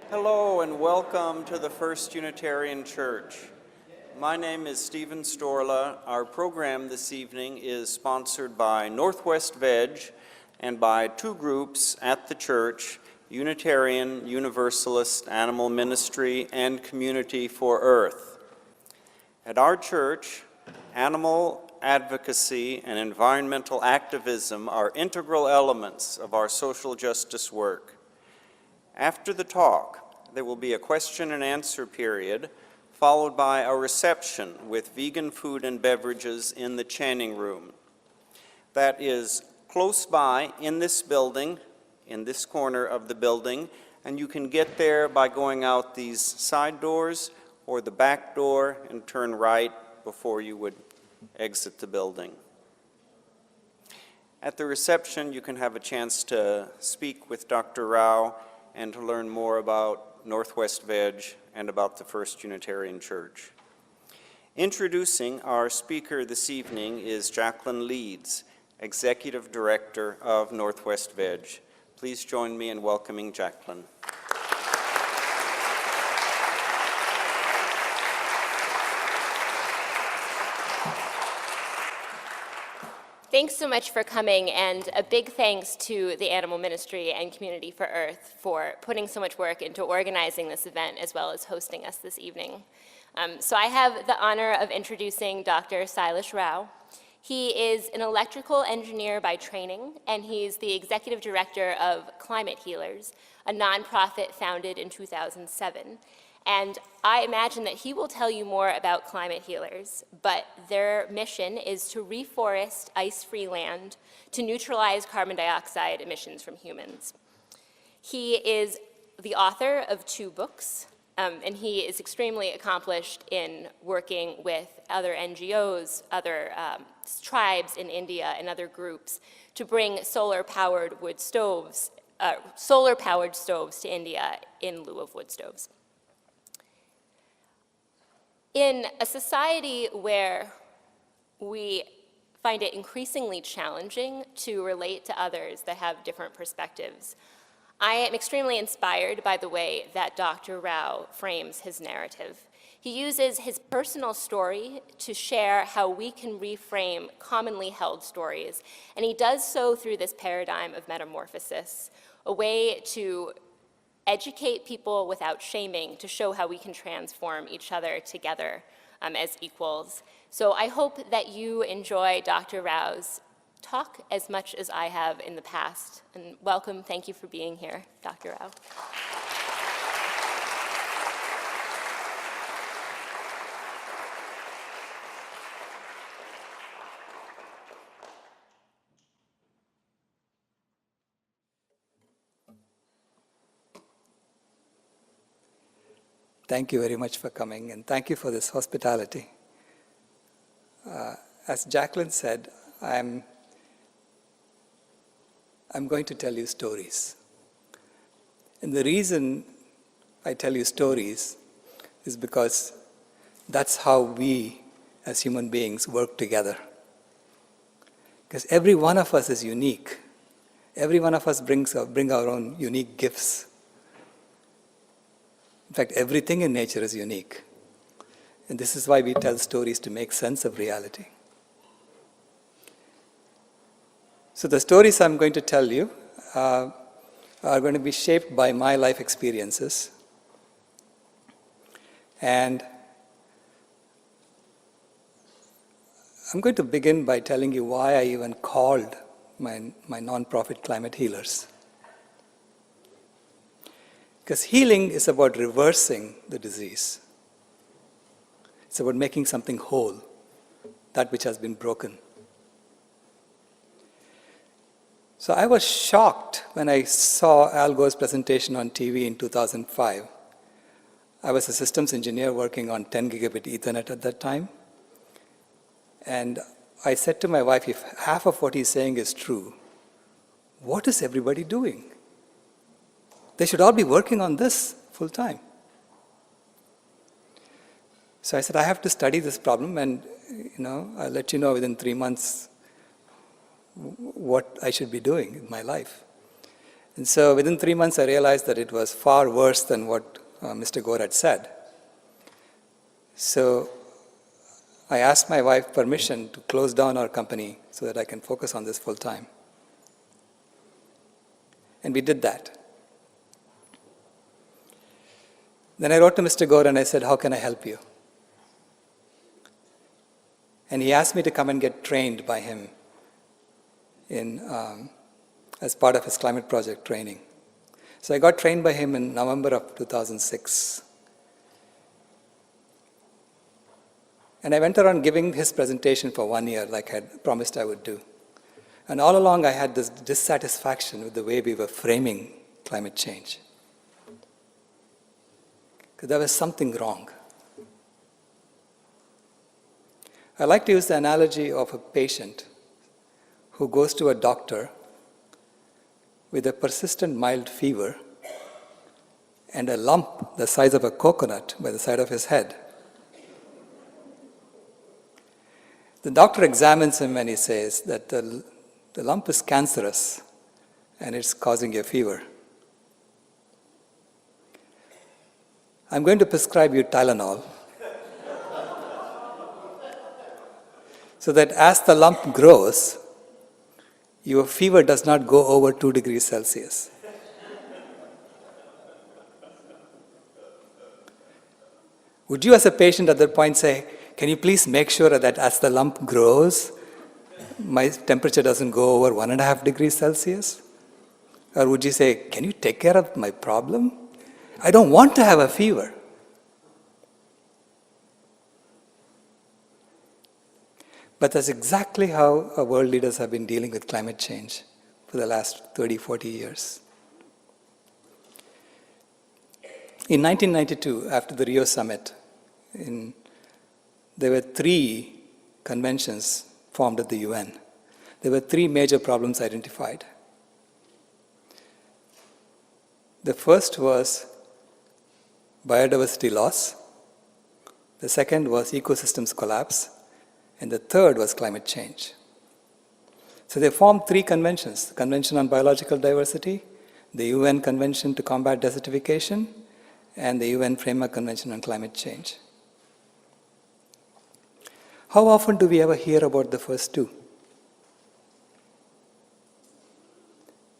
Hello and welcome to the First Unitarian Church. My name is Stephen Storla. Our program this evening is sponsored by Northwest Veg and by two groups at the church, Unitarian, Universalist, Animal Ministry, and Community for Earth. At our church, animal advocacy and environmental activism are integral elements of our social justice work. After the talk, there will be a question and answer period, followed by a reception with vegan food and beverages in the Channing Room. That is close by in this building, in this corner of the building, and you can get there by going out these side doors or the back door and turn right before you would exit the building. At the reception, you can have a chance to speak with Dr. Rao and to learn more about Northwest Veg and about the First Unitarian Church. Introducing our speaker this evening is Jacqueline Leeds, Executive Director of Northwest Veg. Please join me in welcoming Jacqueline. Thanks so much for coming, and a big thanks to the Animal Ministry and Community for Earth for putting so much work into organizing this event as well as hosting us this evening. So I have the honor of introducing Dr. Sailesh Rao. He is an electrical engineer by training, and he's the executive director of Climate Healers, a nonprofit founded in 2007. And I imagine that he will tell you more about Climate Healers, but their mission is to reforest ice-free land to neutralize carbon dioxide emissions from humans. He is the author of 2 books, and he is extremely accomplished in working with other NGOs, other tribes in India, and other groups to bring solar-powered stoves to India in lieu of wood stoves. In a society where we find it increasingly challenging to relate to others that have different perspectives, I am extremely inspired by the way that Dr. Rao frames his narrative. He uses his personal story to share how we can reframe commonly held stories, and he does so through this paradigm of metamorphosis, a way to educate people without shaming, to show how we can transform each other together as equals. So I hope that you enjoy Dr. Rao's talk as much as I have in the past. And welcome, thank you for being here, Dr. Rao. Thank you very much for coming, and thank you for this hospitality. As Jacqueline said, I'm going to tell you stories. And the reason I tell you stories is because that's how we, as human beings, work together. Because every one of us is unique. Every one of us bring our own unique gifts. In fact, everything in nature is unique. And this is why we tell stories, to make sense of reality. So the stories I'm going to tell you are going to be shaped by my life experiences. And I'm going to begin by telling you why I even called my nonprofit Climate Healers. Because healing is about reversing the disease. It's about making something whole, that which has been broken. So I was shocked when I saw Al Gore's presentation on TV in 2005. I was a systems engineer working on 10 gigabit Ethernet at that time. And I said to my wife, if half of what he's saying is true, what is everybody doing? They should all be working on this full time. So I said, I have to study this problem, and I'll let you know within 3 months what I should be doing in my life. And so within 3 months, I realized that it was far worse than what Mr. Gore had said. So I asked my wife permission to close down our company so that I can focus on this full time. And we did that. Then I wrote to Mr. Gore and I said, how can I help you? And he asked me to come and get trained by him as part of his climate project training. So I got trained by him in November of 2006. And I went around giving his presentation for 1 year like I had promised I would do. And all along I had this dissatisfaction with the way we were framing climate change. Because there was something wrong. I like to use the analogy of a patient who goes to a doctor with a persistent mild fever and a lump the size of a coconut by the side of his head. The doctor examines him and he says that the lump is cancerous and it's causing you a fever. I'm going to prescribe you Tylenol so that as the lump grows, your fever does not go over 2 degrees Celsius. Would you as a patient at that point say, can you please make sure that as the lump grows, my temperature doesn't go over 1.5 degrees Celsius? Or would you say, can you take care of my problem? I don't want to have a fever. But that's exactly how our world leaders have been dealing with climate change for the last 30, 40 years. In 1992, after the Rio summit, there were 3 conventions formed at the UN. There were 3 major problems identified. The first was biodiversity loss. The second was ecosystems collapse. And the third was climate change. So they formed 3 conventions: the Convention on Biological Diversity, the UN Convention to Combat Desertification, and the UN Framework Convention on Climate Change. How often do we ever hear about the first 2?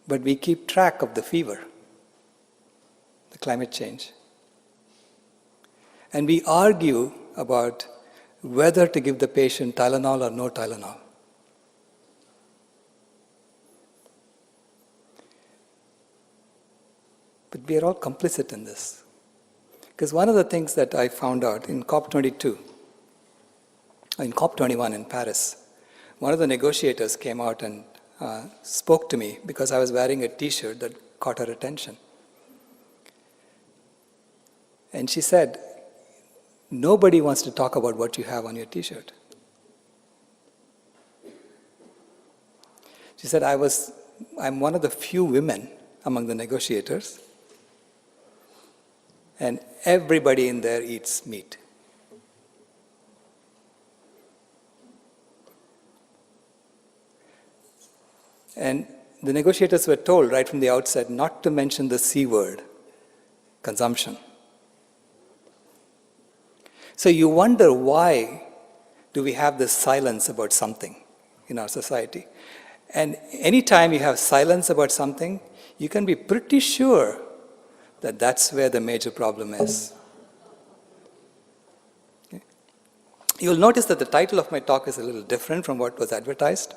But we keep track of the fever, the climate change. And we argue about whether to give the patient Tylenol or no Tylenol. But we are all complicit in this. Because one of the things that I found out in COP21 in Paris, one of the negotiators came out and spoke to me because I was wearing a t-shirt that caught her attention. And she said, nobody wants to talk about what you have on your t-shirt. She said, I'm one of the few women among the negotiators, and everybody in there eats meat. And the negotiators were told right from the outset not to mention the C word, consumption. So you wonder, why do we have this silence about something in our society? And anytime you have silence about something, you can be pretty sure that that's where the major problem is. Okay. You'll notice that the title of my talk is a little different from what was advertised,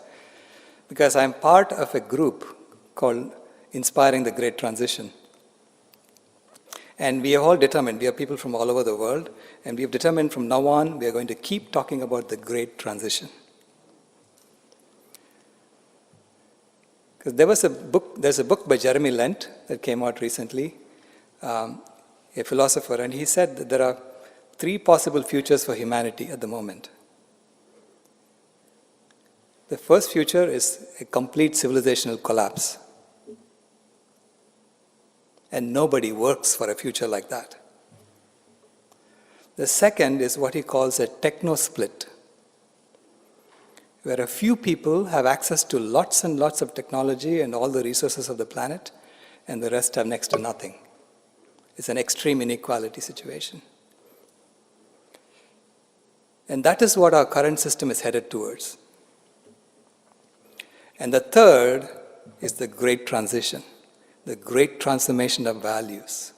because I'm part of a group called Inspiring the Great Transition. And we are all determined, we are people from all over the world, and we have determined from now on we are going to keep talking about the Great Transition. Because there's a book by Jeremy Lent that came out recently, a philosopher, and he said that there are 3 possible futures for humanity at the moment. The first future is a complete civilizational collapse. And nobody works for a future like that. The second is what he calls a techno-split, where a few people have access to lots and lots of technology and all the resources of the planet, and the rest have next to nothing. It's an extreme inequality situation. And that is what our current system is headed towards. And the third is the great transition, the great transformation of values.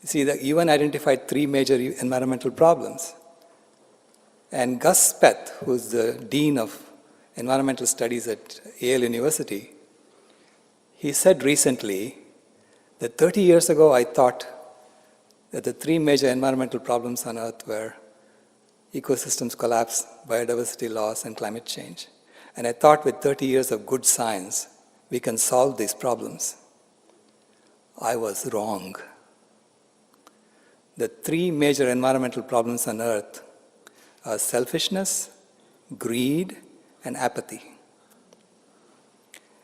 You see, the UN identified 3 major environmental problems. And Gus Speth, who's the Dean of Environmental Studies at Yale University, he said recently that 30 years ago I thought that the 3 major environmental problems on Earth were ecosystems collapse, biodiversity loss, and climate change. And I thought with 30 years of good science, we can solve these problems. I was wrong. The 3 major environmental problems on Earth are selfishness, greed, and apathy.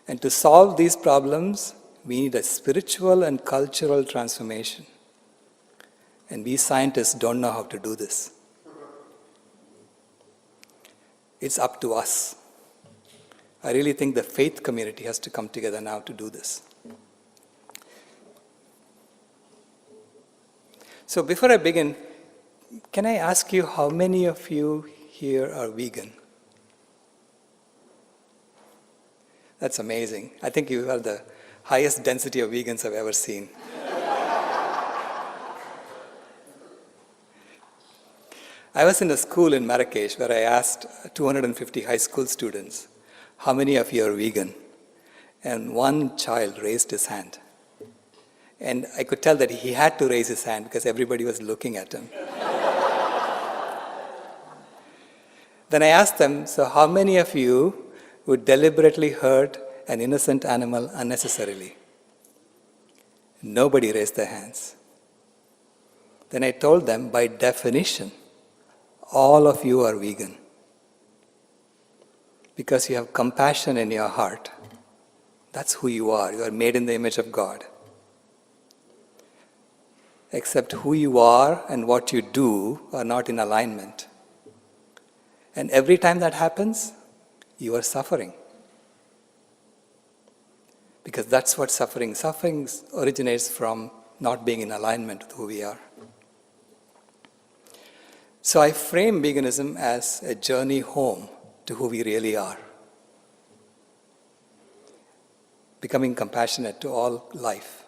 And to solve these problems, we need a spiritual and cultural transformation. And we scientists don't know how to do this. It's up to us. I really think the faith community has to come together now to do this. So before I begin, can I ask you how many of you here are vegan? That's amazing. I think you are the highest density of vegans I've ever seen. I was in a school in Marrakesh where I asked 250 high school students, how many of you are vegan? And one child raised his hand. And I could tell that he had to raise his hand because everybody was looking at him. Then I asked them, so how many of you would deliberately hurt an innocent animal unnecessarily? Nobody raised their hands. Then I told them, by definition, all of you are vegan. Because you have compassion in your heart. That's who you are. You are made in the image of God. Except who you are and what you do are not in alignment. And every time that happens, you are suffering. Because that's what suffering originates from, not being in alignment with who we are. So I frame veganism as a journey home to who we really are. Becoming compassionate to all life.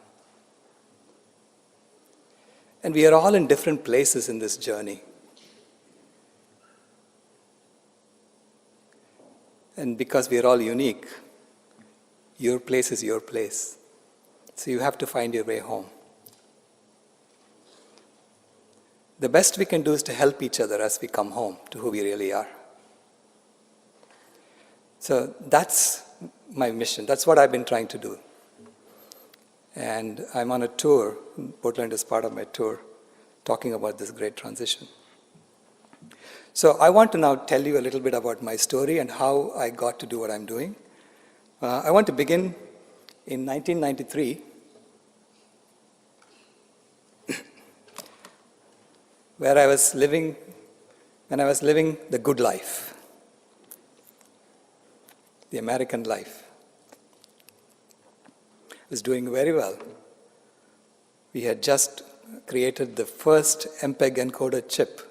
And we are all in different places in this journey. And because we are all unique, your place is your place. So you have to find your way home. The best we can do is to help each other as we come home to who we really are. So that's my mission. That's what I've been trying to do. And I'm on a tour, Portland is part of my tour, talking about this great transition. So I want to now tell you a little bit about my story and how I got to do what I'm doing. I want to begin in 1993, when I was living the good life, the American life. I was doing very well. We had just created the first MPEG encoder chip.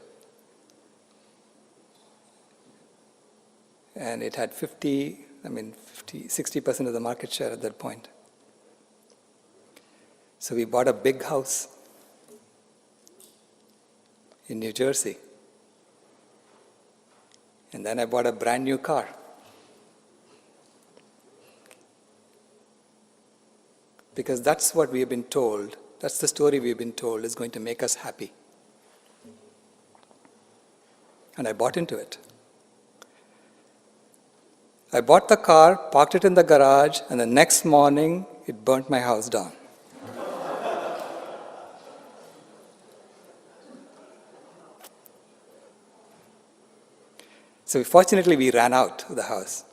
And it had 60% of the market share at that point. So we bought a big house in New Jersey. And then I bought a brand new car. Because that's what we have been told, that's the story we've been told is going to make us happy. And I bought into it. I bought the car, parked it in the garage, and the next morning, it burnt my house down. So fortunately, we ran out of the house.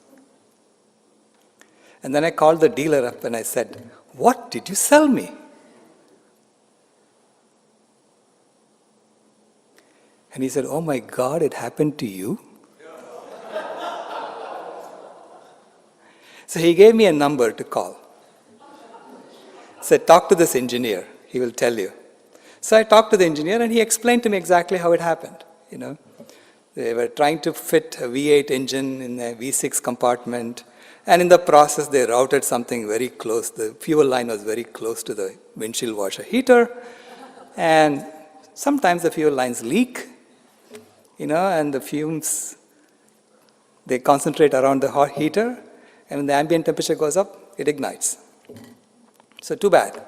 And then I called the dealer up and I said, "What did you sell me?" And he said, "Oh my God, it happened to you?" So he gave me a number to call. said, talk to this engineer, he will tell you. So I talked to the engineer and he explained to me exactly how it happened. They were trying to fit a V8 engine in a V6 compartment, and in the process they routed something very close. The fuel line was very close to the windshield washer heater, and sometimes the fuel lines leak, and the fumes, they concentrate around the hot heater, and when the ambient temperature goes up, it ignites. So too bad.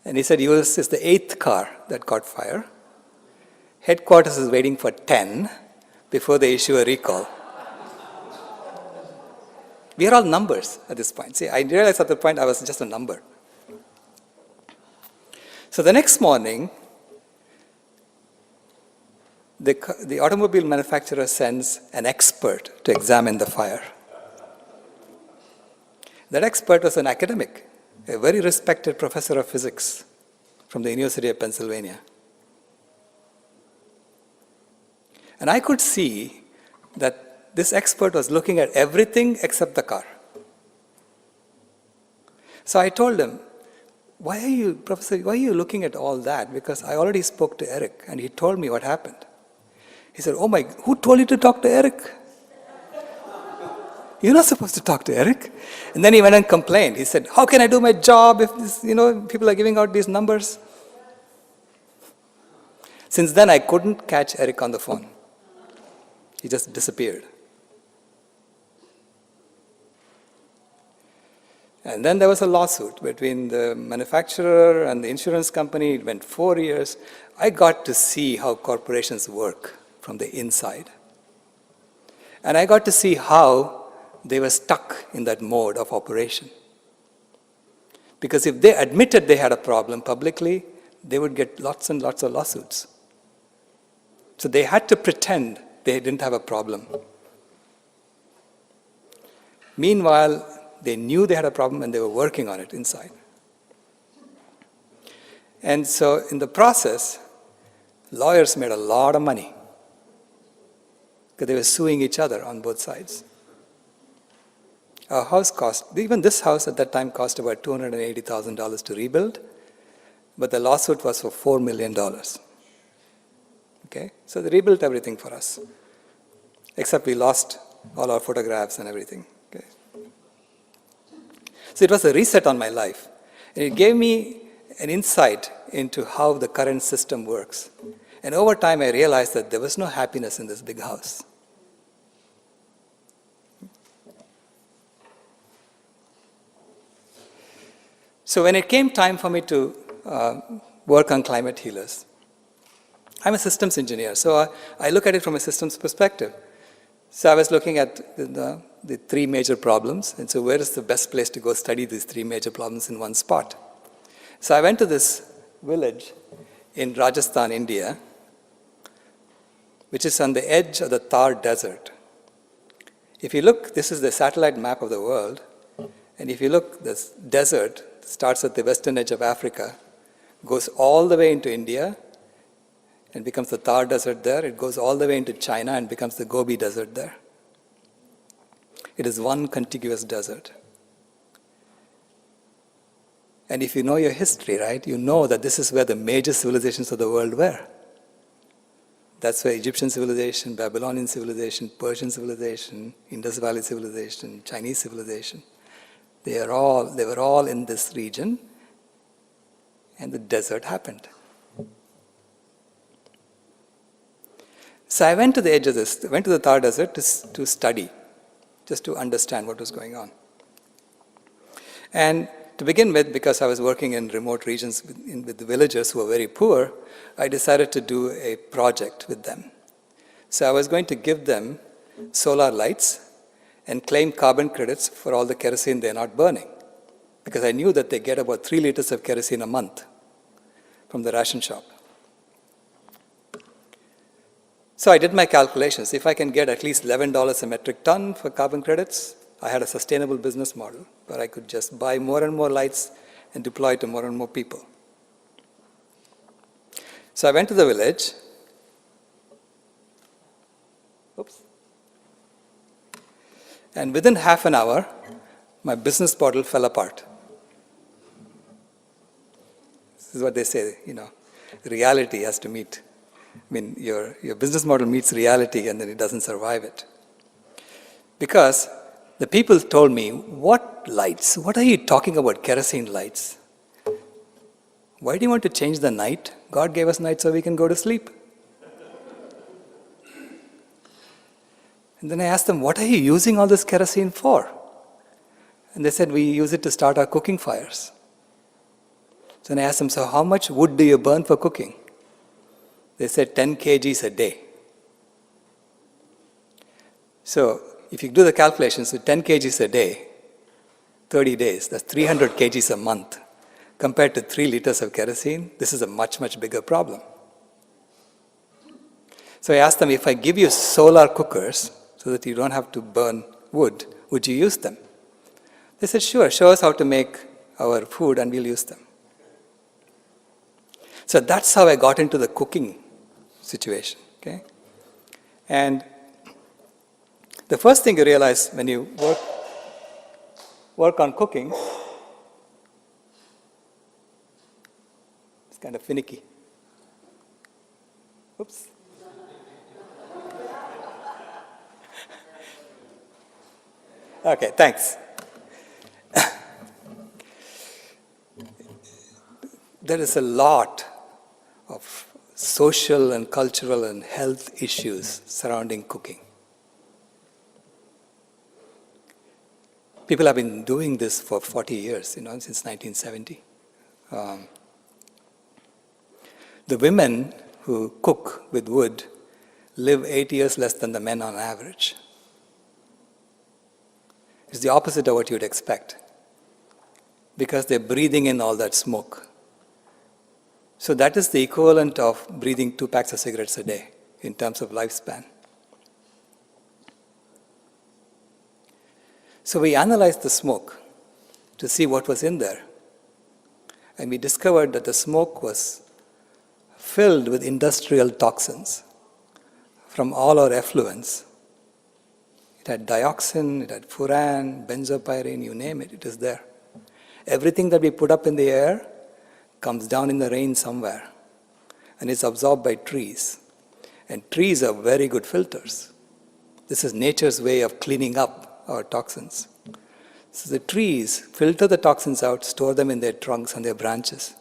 And he said, yours is the 8th car that caught fire. Headquarters is waiting for 10 before they issue a recall. We are all numbers at this point. See, I realized at the point I was just a number. So the next morning, the automobile manufacturer sends an expert to examine the fire. That expert was an academic, a very respected professor of physics from the University of Pennsylvania. And I could see that this expert was looking at everything except the car. So I told him, Professor, why are you looking at all that? Because I already spoke to Eric and he told me what happened. He said, who told you to talk to Eric? You're not supposed to talk to Eric. And then he went and complained. He said, how can I do my job if people are giving out these numbers? Since then, I couldn't catch Eric on the phone. He just disappeared. And then there was a lawsuit between the manufacturer and the insurance company. It went 4 years. I got to see how corporations work from the inside. And I got to see how they were stuck in that mode of operation. Because if they admitted they had a problem publicly, they would get lots and lots of lawsuits. So they had to pretend they didn't have a problem. Meanwhile, they knew they had a problem and they were working on it inside. And so in the process, lawyers made a lot of money because they were suing each other on both sides. Our house even this house at that time cost about $280,000 to rebuild, but the lawsuit was for $4 million. Okay? So they rebuilt everything for us, except we lost all our photographs and everything. Okay? So it was a reset on my life. And it gave me an insight into how the current system works. And over time, I realized that there was no happiness in this big house. So when it came time for me to work on climate healers, I'm a systems engineer, so I look at it from a systems perspective. So I was looking at the 3 major problems, and so where is the best place to go study these 3 major problems in one spot? So I went to this village in Rajasthan, India, which is on the edge of the Thar Desert. If you look, this is the satellite map of the world, and if you look, this desert starts at the western edge of Africa, goes all the way into India, and becomes the Thar Desert there. It goes all the way into China and becomes the Gobi Desert there. It is one contiguous desert. And if you know your history, right, you know that this is where the major civilizations of the world were. That's where Egyptian civilization, Babylonian civilization, Persian civilization, Indus Valley civilization, Chinese civilization, they were all in this region, and the desert happened. So I went to the edge of this, went to the Thar Desert to study, just to understand what was going on. And to begin with, because I was working in remote regions with the villagers who were very poor, I decided to do a project with them. So I was going to give them solar lights and claim carbon credits for all the kerosene they're not burning, because I knew that they get about 3 liters of kerosene a month from the ration shop. So I did my calculations. If I can get at least $11 a metric ton for carbon credits, I had a sustainable business model where I could just buy more and more lights and deploy to more and more people. So I went to the village. Oops. And within half an hour, my business model fell apart. This is what they say, reality has to meet. I mean, your business model meets reality and then it doesn't survive it. Because the people told me, what lights? What are you talking about, kerosene lights? Why do you want to change the night? God gave us night so we can go to sleep. And then I asked them, what are you using all this kerosene for? And they said, we use it to start our cooking fires. So then I asked them, so how much wood do you burn for cooking? They said 10 kgs a day. So if you do the calculations, with 10 kgs a day, 30 days, that's 300 kgs a month. Compared to 3 liters of kerosene, this is a much, much bigger problem. So I asked them, if I give you solar cookers so that you don't have to burn wood, would you use them? They said, sure, show us how to make our food and we'll use them. So that's how I got into the cooking situation. Okay? And the first thing you realize when you work on cooking, it's kind of finicky. Oops. Okay, thanks. There is a lot of social and cultural and health issues surrounding cooking. People have been doing this for 40 years, since 1970. The women who cook with wood live 8 years less than the men on average. It's the opposite of what you'd expect, because they're breathing in all that smoke. So that is the equivalent of breathing 2 packs of cigarettes a day in terms of lifespan. So we analyzed the smoke to see what was in there. And we discovered that the smoke was filled with industrial toxins from all our effluents. It had dioxin, it had furan, benzopyrene, you name it, it is there. Everything that we put up in the air comes down in the rain somewhere, and it's absorbed by trees. And trees are very good filters. This is nature's way of cleaning up our toxins. So the trees filter the toxins out, store them in their trunks and their branches,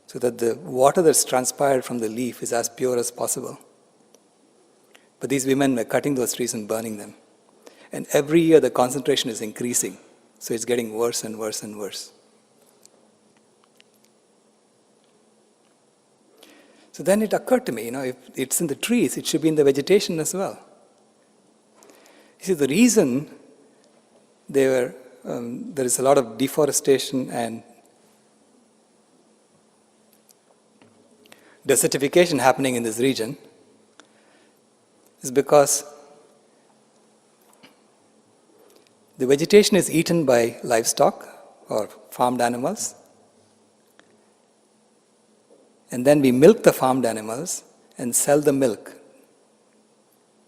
so that the water that's transpired from the leaf is as pure as possible. But these women were cutting those trees and burning them. And every year the concentration is increasing, so it's getting worse and worse and worse. So then it occurred to me, if it's in the trees, it should be in the vegetation as well. You see, the reason there is a lot of deforestation and desertification happening in this region is because the vegetation is eaten by livestock or farmed animals. And then we milk the farmed animals and sell the milk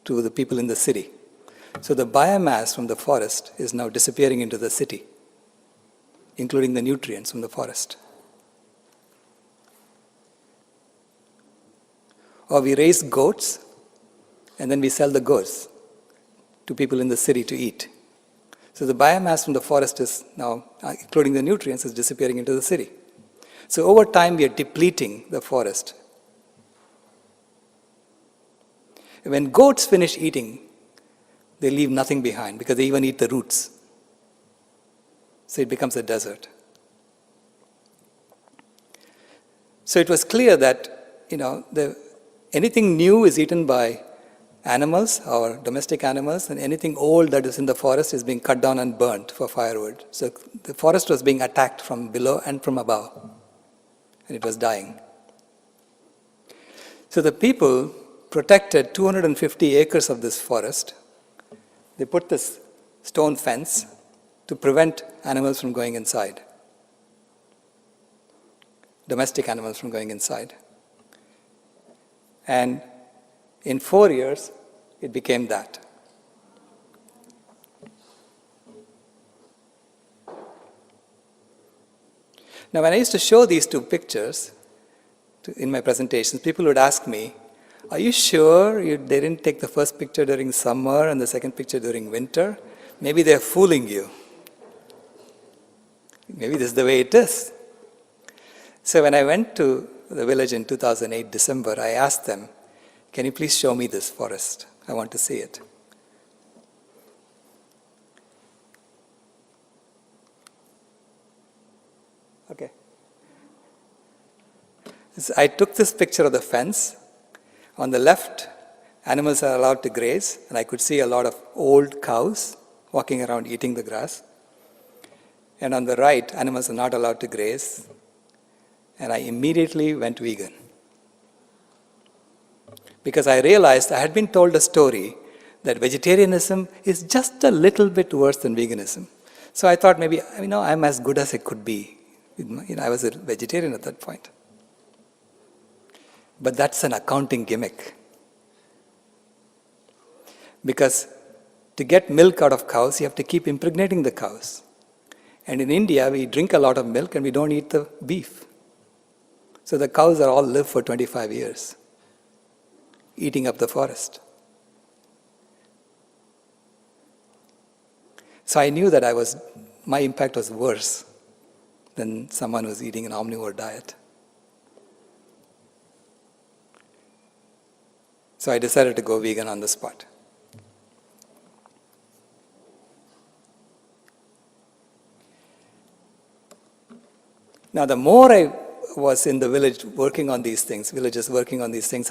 to the people in the city. So the biomass from the forest is now disappearing into the city, including the nutrients from the forest. Or we raise goats and then we sell the goats to people in the city to eat. So the biomass from the forest is now, including the nutrients, is disappearing into the city. So over time, we are depleting the forest. When goats finish eating, they leave nothing behind because they even eat the roots. So it becomes a desert. So it was clear that, anything new is eaten by animals, our domestic animals, and anything old that is in the forest is being cut down and burnt for firewood. So the forest was being attacked from below and from above. And it was dying. So the people protected 250 acres of this forest. They put this stone fence to prevent animals from going inside, domestic animals from going inside. And in 4 years, it became that. Now, when I used to show these two pictures in my presentations, people would ask me, are you sure they didn't take the first picture during summer and the second picture during winter? Maybe they're fooling you. Maybe this is the way it is. So when I went to the village in 2008, December, I asked them, can you please show me this forest? I want to see it. Okay. So I took this picture of the fence. On the left, animals are allowed to graze, and I could see a lot of old cows walking around eating the grass. And on the right, animals are not allowed to graze, and I immediately went vegan. Because I realized I had been told a story that vegetarianism is just a little bit worse than veganism. So I thought maybe, I'm as good as I could be. I was a vegetarian at that point. But that's an accounting gimmick. Because to get milk out of cows, you have to keep impregnating the cows. And in India, we drink a lot of milk and we don't eat the beef. So the cows are all live for 25 years, eating up the forest. So I knew that my impact was worse than someone who's eating an omnivore diet. So I decided to go vegan on the spot. Now, the more I was in the villages working on these things,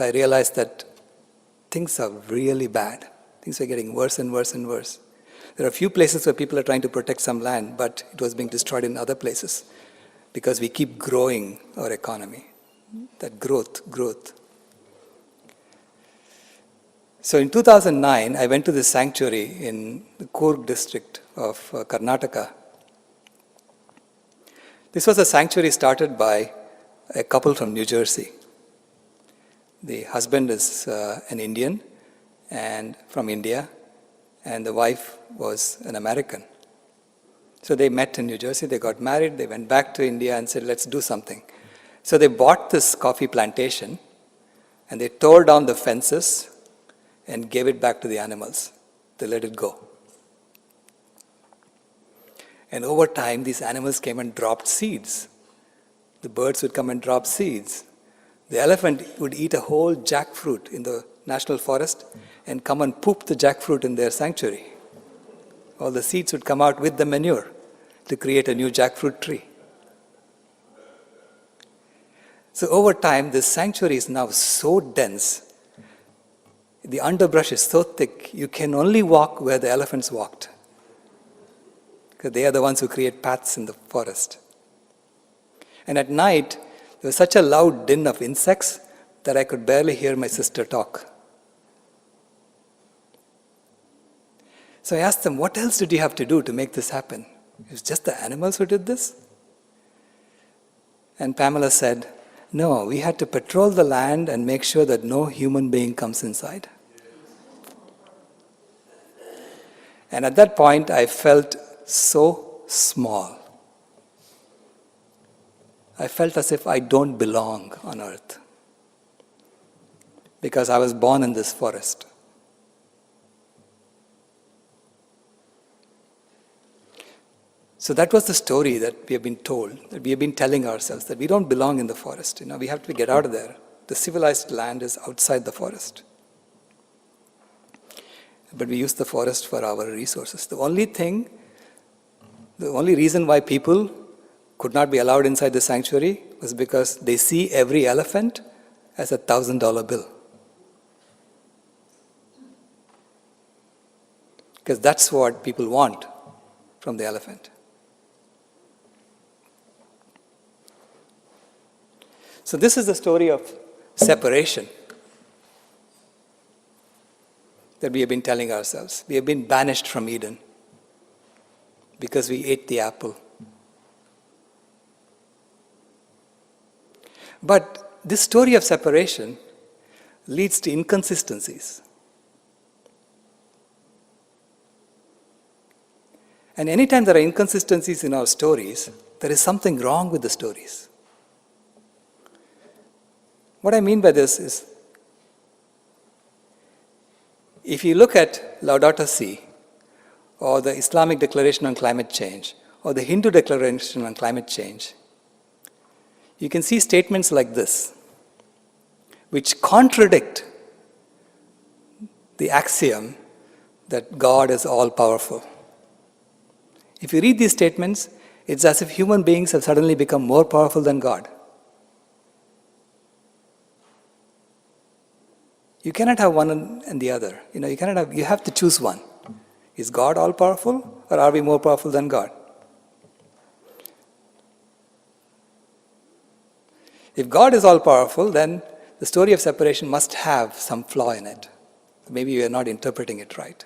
I realized that things are really bad. Things are getting worse and worse and worse. There are a few places where people are trying to protect some land, but it was being destroyed in other places because we keep growing our economy. That growth. So in 2009, I went to this sanctuary in the Gore district of Karnataka. This was a sanctuary started by a couple from New Jersey. The husband is an Indian and from India, and the wife was an American. So they met in New Jersey, they got married, they went back to India and said, let's do something. So they bought this coffee plantation and they tore down the fences and gave it back to the animals. They let it go. And over time, these animals came and dropped seeds. The birds would come and drop seeds. The elephant would eat a whole jackfruit in the national forest and come and poop the jackfruit in their sanctuary. All the seeds would come out with the manure to create a new jackfruit tree. So over time, this sanctuary is now so dense. The underbrush is so thick, you can only walk where the elephants walked. Because they are the ones who create paths in the forest. And at night, there was such a loud din of insects that I could barely hear my sister talk. So I asked them, what else did you have to do to make this happen? It was just the animals who did this? And Pamela said, no, we had to patrol the land and make sure that no human being comes inside. And at that point, I felt so small. I felt as if I don't belong on earth because I was born in this forest. So that was the story that we have been told, that we have been telling ourselves, that we don't belong in the forest. We have to get out of there. The civilized land is outside the forest. But we use the forest for our resources. The only reason why people could not be allowed inside the sanctuary was because they see every elephant as a $1,000 bill. Because that's what people want from the elephant. So this is the story of separation that we have been telling ourselves. We have been banished from Eden because we ate the apple. But this story of separation leads to inconsistencies. And anytime there are inconsistencies in our stories, there is something wrong with the stories. What I mean by this is, if you look at Laudato Si, or the Islamic Declaration on Climate Change, or the Hindu Declaration on Climate Change, you can see statements like this, which contradict the axiom that God is all-powerful. If you read these statements, it's as if human beings have suddenly become more powerful than God. You cannot have one and the other. You have to choose one. Is God all-powerful, or are we more powerful than God? If God is all-powerful, then the story of separation must have some flaw in it. Maybe we are not interpreting it right.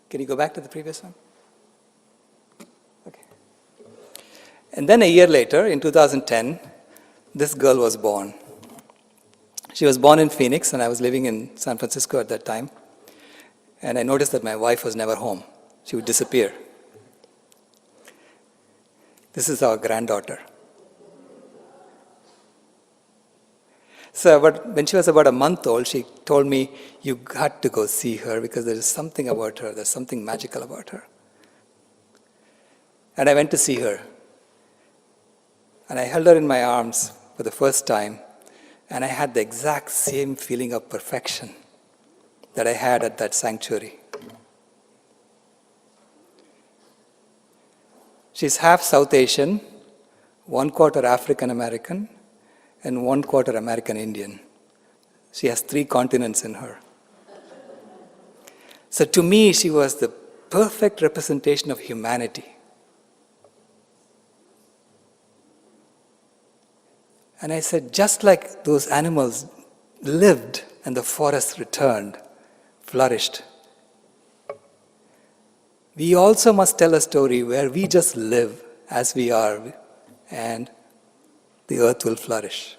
Can you go back to the previous one? Okay. And then a year later, in 2010, this girl was born. She was born in Phoenix, and I was living in San Francisco at that time. And I noticed that my wife was never home. She would disappear. This is our granddaughter. So when she was about a month old, she told me, you got to go see her because there is something about her, there's something magical about her. And I went to see her. And I held her in my arms for the first time, and I had the exact same feeling of perfection that I had at that sanctuary. She's half South Asian, 1/4 African American, and 1/4 American Indian. She has 3 continents in her. So to me, she was the perfect representation of humanity. And I said, just like those animals lived and the forest returned, flourished, we also must tell a story where we just live as we are and the earth will flourish.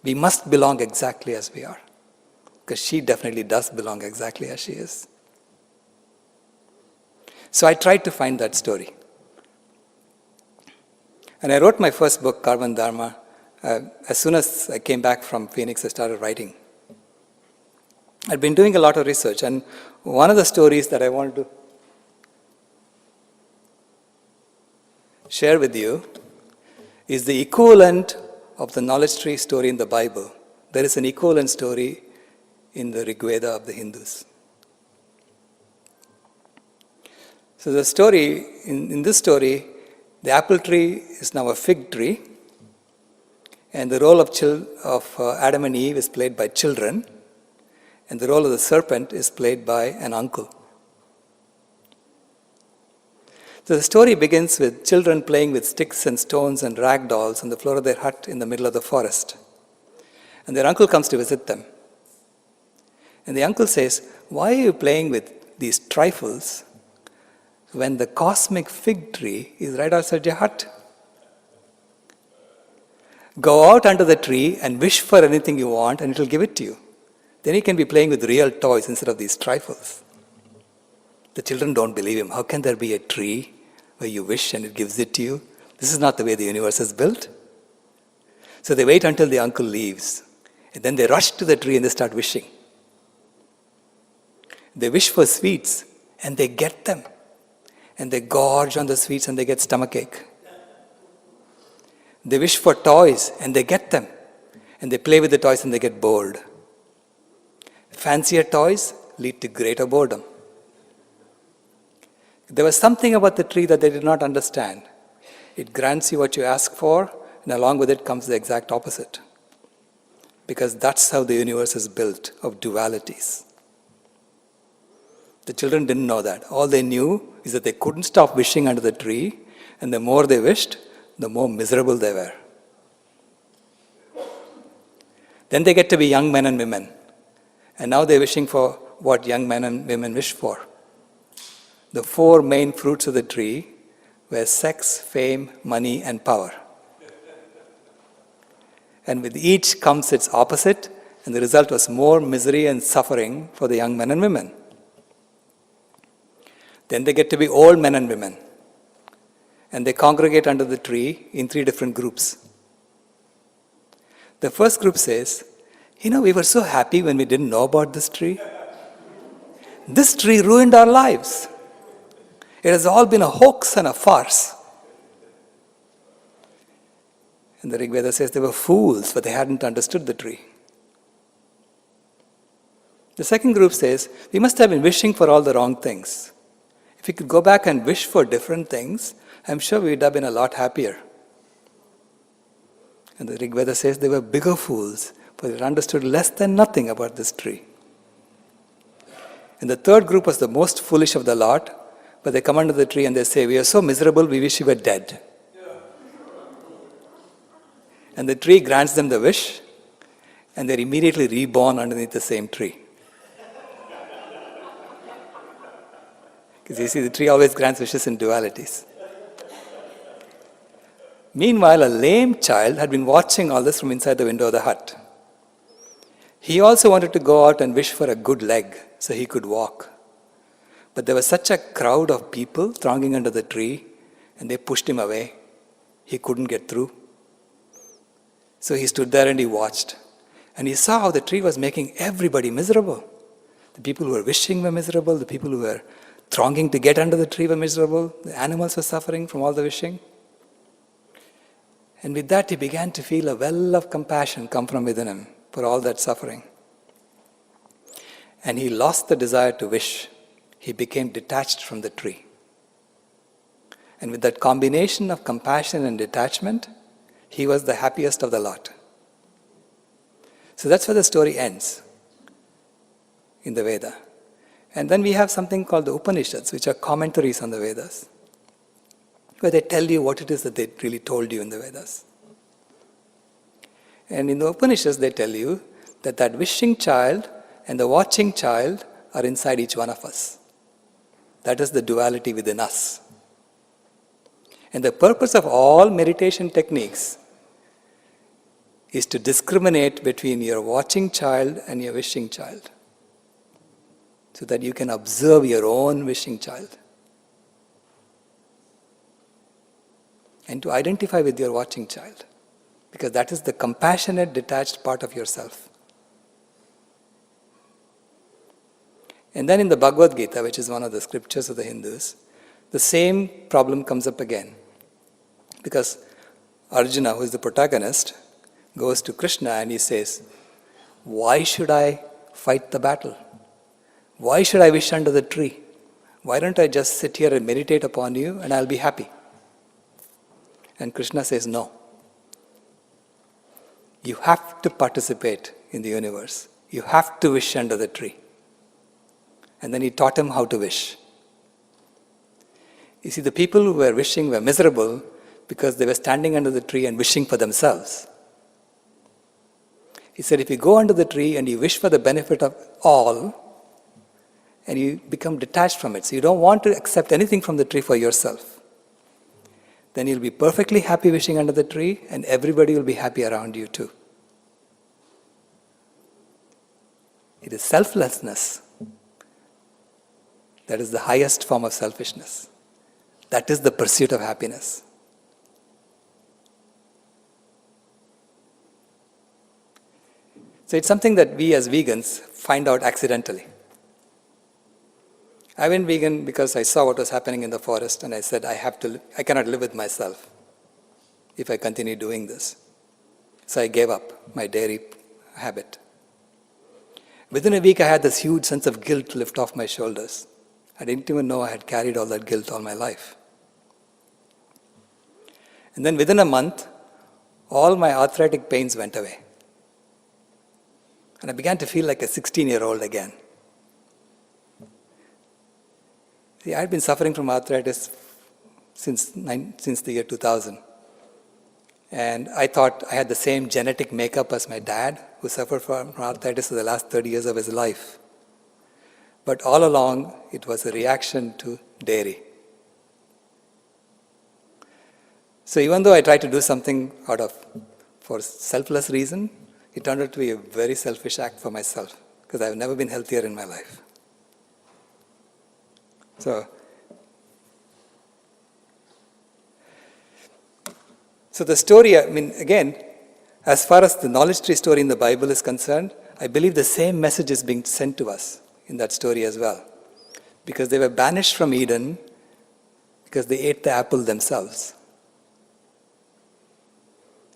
We must belong exactly as we are, because she definitely does belong exactly as she is. So I tried to find that story. And I wrote my first book, Carbon Dharma. As soon as I came back from Phoenix, I started writing. I'd been doing a lot of research, and one of the stories that I wanted to share with you is the equivalent of the knowledge tree story in the Bible. There is an equivalent story in the Rig Veda of the Hindus. So the story, in this story, the apple tree is now a fig tree, and the role of Adam and Eve is played by children, and the role of the serpent is played by an uncle. So the story begins with children playing with sticks and stones and rag dolls on the floor of their hut in the middle of the forest. And their uncle comes to visit them. And the uncle says, "Why are you playing with these trifles when the cosmic fig tree is right outside your hut? Go out under the tree and wish for anything you want, and it will give it to you. Then you can be playing with real toys instead of these trifles." The children don't believe him. How can there be a tree where you wish and it gives it to you? This is not the way the universe is built. So they wait until the uncle leaves, and then they rush to the tree and they start wishing. They wish for sweets, and they get them. And they gorge on the sweets and they get stomachache. They wish for toys, and they get them. And they play with the toys and they get bored. Fancier toys lead to greater boredom. There was something about the tree that they did not understand. It grants you what you ask for, and along with it comes the exact opposite. Because that's how the universe is built, of dualities. The children didn't know that. All they knew is that they couldn't stop wishing under the tree, and the more they wished, the more miserable they were. Then they get to be young men and women. And now they're wishing for what young men and women wish for. The 4 main fruits of the tree were sex, fame, money, and power. And with each comes its opposite, And the result was more misery and suffering for the young men and women. Then they get to be old men and women. And they congregate under the tree in 3 different groups. The first group says, we were so happy when we didn't know about this tree. This tree ruined our lives. It has all been a hoax and a farce. And the Rig Veda says they were fools, but they hadn't understood the tree. The second group says, we must have been wishing for all the wrong things. If we could go back and wish for different things, I'm sure we'd have been a lot happier. And the Rig Veda says they were bigger fools, for they understood less than nothing about this tree. And the third group was the most foolish of the lot, but they come under the tree and they say, we are so miserable, we wish we were dead. And the tree grants them the wish, and they're immediately reborn underneath the same tree. Because you see, the tree always grants wishes in dualities. Meanwhile, a lame child had been watching all this from inside the window of the hut. He also wanted to go out and wish for a good leg so he could walk. But there was such a crowd of people thronging under the tree, and they pushed him away. He couldn't get through. So he stood there and he watched. And he saw how the tree was making everybody miserable. The people who were wishing were miserable. The people who were thronging to get under the tree were miserable. The animals were suffering from all the wishing. And with that, he began to feel a well of compassion come from within him for all that suffering. And he lost the desire to wish. He became detached from the tree. And with that combination of compassion and detachment, he was the happiest of the lot. So that's where the story ends in the Veda. And then we have something called the Upanishads, which are commentaries on the Vedas, where they tell you what it is that they really told you in the Vedas. And in the Upanishads, they tell you that wishing child and the watching child are inside each one of us. That is the duality within us. And the purpose of all meditation techniques is to discriminate between your watching child and your wishing child, so that you can observe your own wishing child. And to identify with your watching child, because that is the compassionate, detached part of yourself. And then in the Bhagavad Gita, which is one of the scriptures of the Hindus, the same problem comes up again. Because Arjuna, who is the protagonist, goes to Krishna and he says, why should I fight the battle? Why should I wish under the tree? Why don't I just sit here and meditate upon you and I'll be happy? And Krishna says, no. You have to participate in the universe. You have to wish under the tree. And then he taught him how to wish. You see, the people who were wishing were miserable because they were standing under the tree and wishing for themselves. He said, if you go under the tree and you wish for the benefit of all, and you become detached from it, so you don't want to accept anything from the tree for yourself, then you'll be perfectly happy wishing under the tree, and everybody will be happy around you too. It is selflessness that is the highest form of selfishness. That is the pursuit of happiness. So it's something that we as vegans find out accidentally. I went vegan because I saw what was happening in the forest and I said, I cannot live with myself if I continue doing this. So I gave up my dairy habit. Within a week I had this huge sense of guilt lift off my shoulders. I didn't even know I had carried all that guilt all my life. And then within a month, all my arthritic pains went away. And I began to feel like a 16-year-old again. See, I had been suffering from arthritis since the year 2000. And I thought I had the same genetic makeup as my dad, who suffered from arthritis for the last 30 years of his life. But all along, it was a reaction to dairy. So even though I tried to do something for selfless reason, it turned out to be a very selfish act for myself, because I've never been healthier in my life. So the story, I mean, again, as far as the knowledge tree story in the Bible is concerned, I believe the same message is being sent to us in that story as well. Because they were banished from Eden because they ate the apple themselves.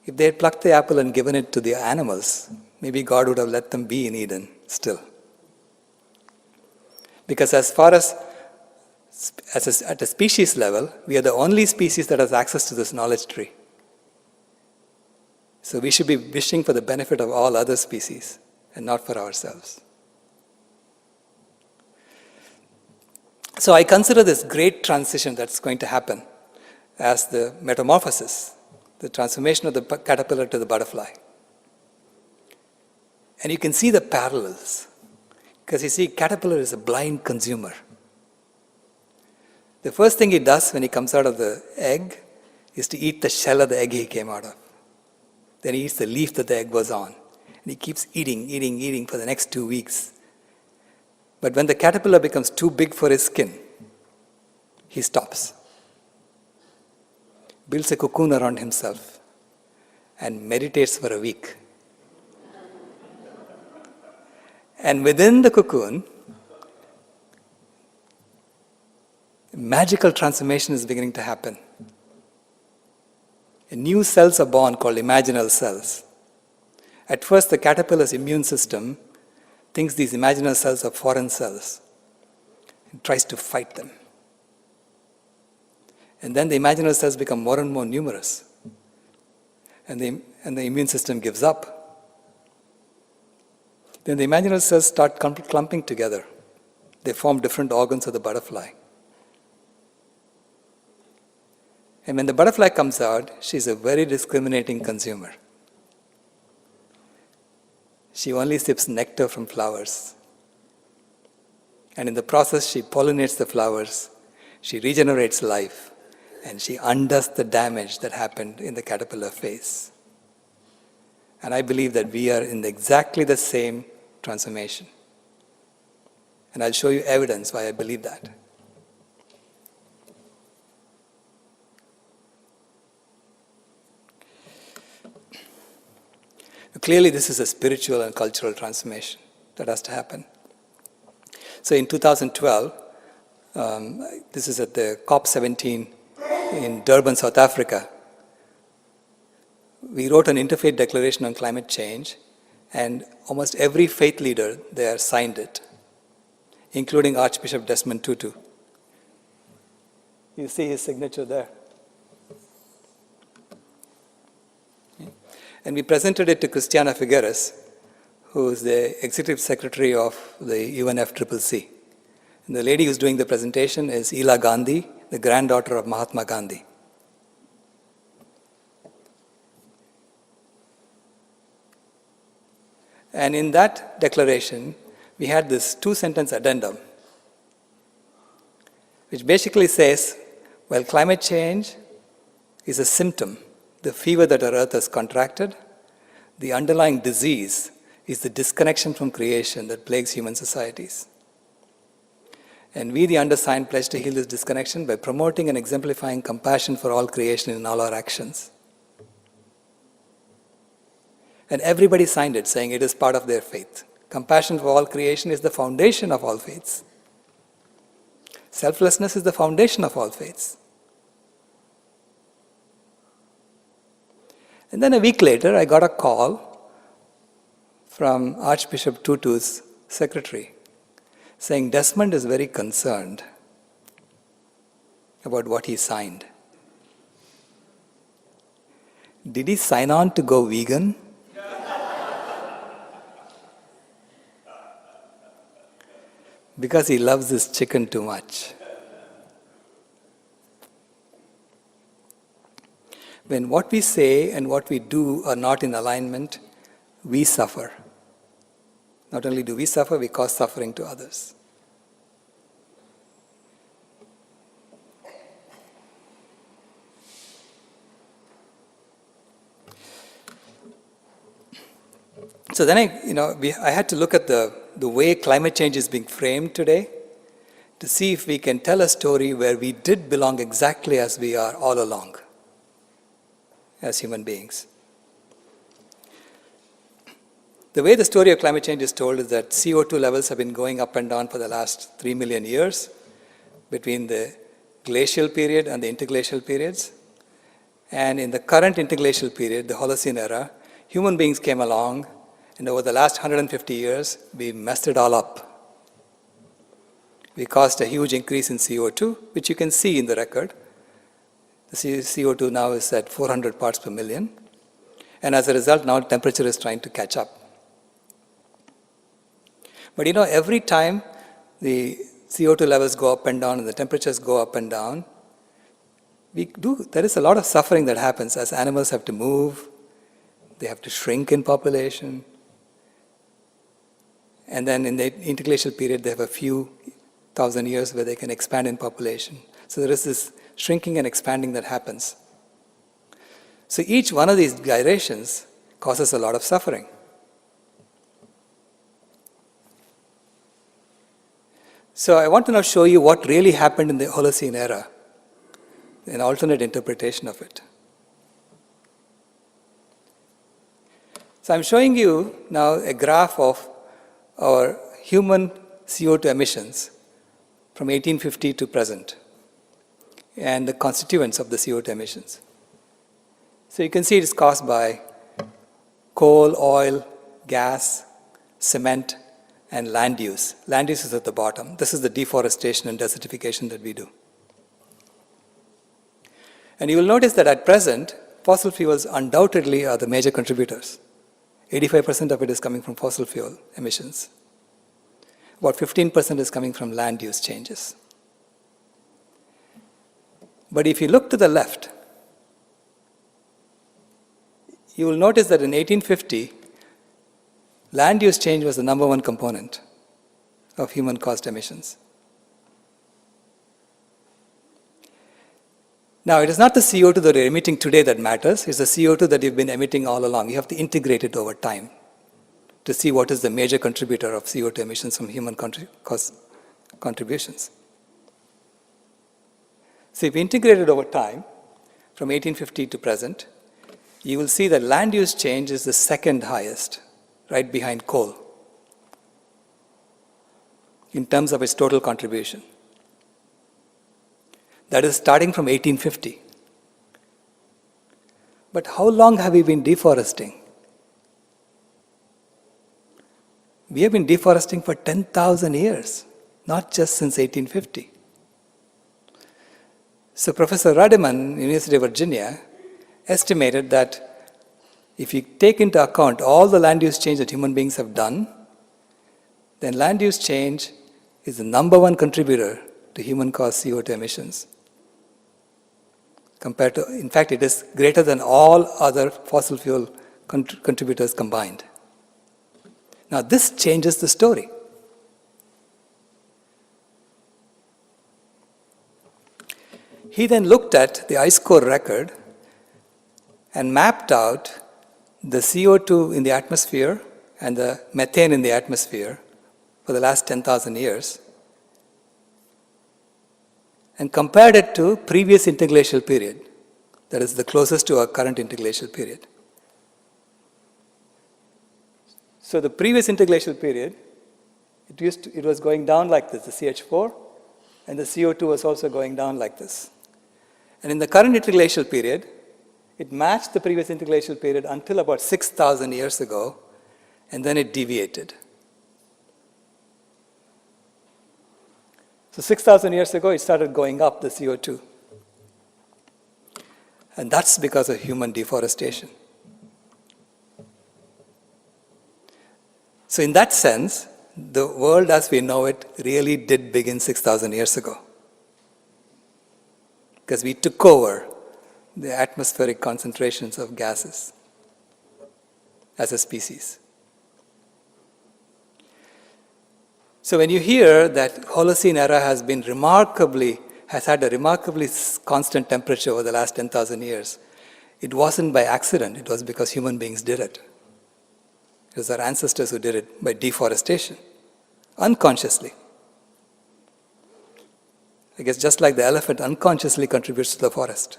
If they had plucked the apple and given it to the animals, maybe God would have let them be in Eden still. Because as far as at a species level, we are the only species that has access to this knowledge tree. So we should be wishing for the benefit of all other species and not for ourselves. So I consider this great transition that's going to happen as the metamorphosis, the transformation of the caterpillar to the butterfly. And you can see the parallels, because you see, caterpillar is a blind consumer. The first thing he does when he comes out of the egg is to eat the shell of the egg he came out of. Then he eats the leaf that the egg was on. And he keeps eating for the next 2 weeks. But when the caterpillar becomes too big for his skin, he stops, builds a cocoon around himself, and meditates for a week. And within the cocoon, magical transformation is beginning to happen. And new cells are born called imaginal cells. At first, the caterpillar's immune system thinks these imaginal cells are foreign cells and tries to fight them. And then the imaginal cells become more and more numerous. And the immune system gives up. Then the imaginal cells start clumping together. They form different organs of the butterfly. And when the butterfly comes out, she's a very discriminating consumer. She only sips nectar from flowers. And in the process, she pollinates the flowers, she regenerates life, and she undoes the damage that happened in the caterpillar phase. And I believe that we are in exactly the same transformation. And I'll show you evidence why I believe that. Clearly, this is a spiritual and cultural transformation that has to happen. So in 2012, this is at the COP17 in Durban, South Africa, we wrote an interfaith declaration on climate change, and almost every faith leader there signed it, including Archbishop Desmond Tutu. You see his signature there. And we presented it to Christiana Figueres, who is the executive secretary of the UNFCCC. And the lady who's doing the presentation is Ila Gandhi, the granddaughter of Mahatma Gandhi. And in that declaration, we had this 2-sentence addendum, which basically says, well, climate change is a symptom, the fever that our earth has contracted. The underlying disease is the disconnection from creation that plagues human societies. And we, the undersigned, pledge to heal this disconnection by promoting and exemplifying compassion for all creation in all our actions. And everybody signed it, saying it is part of their faith. Compassion for all creation is the foundation of all faiths. Selflessness is the foundation of all faiths. And then a week later, I got a call from Archbishop Tutu's secretary saying Desmond is very concerned about what he signed. Did he sign on to go vegan? Because he loves his chicken too much. When what we say and what we do are not in alignment, we suffer. Not only do we suffer, we cause suffering to others. So then I had to look at the way climate change is being framed today to see if we can tell a story where we did belong exactly as we are all along as human beings. The way the story of climate change is told is that CO2 levels have been going up and down for the last 3 million years between the glacial period and the interglacial periods. And in the current interglacial period, the Holocene era, human beings came along, and over the last 150 years, we messed it all up. We caused a huge increase in CO2, which you can see in the record. The CO2 now is at 400 parts per million. And as a result, now temperature is trying to catch up. But every time the CO2 levels go up and down and the temperatures go up and down, there is a lot of suffering that happens as animals have to move, they have to shrink in population. And then in the interglacial period, they have a few thousand years where they can expand in population. So there is this shrinking and expanding that happens. So each one of these gyrations causes a lot of suffering. So I want to now show you what really happened in the Holocene era, an alternate interpretation of it. So I'm showing you now a graph of our human CO2 emissions from 1850 to present and the constituents of the CO2 emissions. So you can see it is caused by coal, oil, gas, cement, and land use. Land use is at the bottom. This is the deforestation and desertification that we do. And you will notice that at present, fossil fuels undoubtedly are the major contributors. 85% of it is coming from fossil fuel emissions. About 15% is coming from land use changes. But if you look to the left, you will notice that in 1850, land use change was the number one component of human-caused emissions. Now, it is not the CO2 that you're emitting today that matters. It's the CO2 that you've been emitting all along. You have to integrate it over time to see what is the major contributor of CO2 emissions from human contributions. So if you integrate it over time, from 1850 to present, you will see that land use change is the second highest, right behind coal, in terms of its total contribution. That is starting from 1850. But how long have we been deforesting? We have been deforesting for 10,000 years, not just since 1850. So Professor Radiman, University of Virginia, estimated that if you take into account all the land use change that human beings have done, then land use change is the number one contributor to human-caused CO2 emissions. In fact, it is greater than all other fossil fuel contributors combined. Now, this changes the story. He then looked at the ice core record and mapped out the CO2 in the atmosphere and the methane in the atmosphere for the last 10,000 years and compared it to previous interglacial period, that is the closest to our current interglacial period. So the previous interglacial period, it was going down like this, the CH4, and the CO2 was also going down like this. And in the current interglacial period, it matched the previous interglacial period until about 6,000 years ago, and then it deviated. So 6,000 years ago, it started going up, the CO2. And that's because of human deforestation. So in that sense, the world as we know it really did begin 6,000 years ago. Because we took over the atmospheric concentrations of gases as a species. So when you hear that Holocene era has had a remarkably constant temperature over the last 10,000 years, it wasn't by accident, it was because human beings did it. It was our ancestors who did it by deforestation, unconsciously. I guess just like the elephant unconsciously contributes to the forest.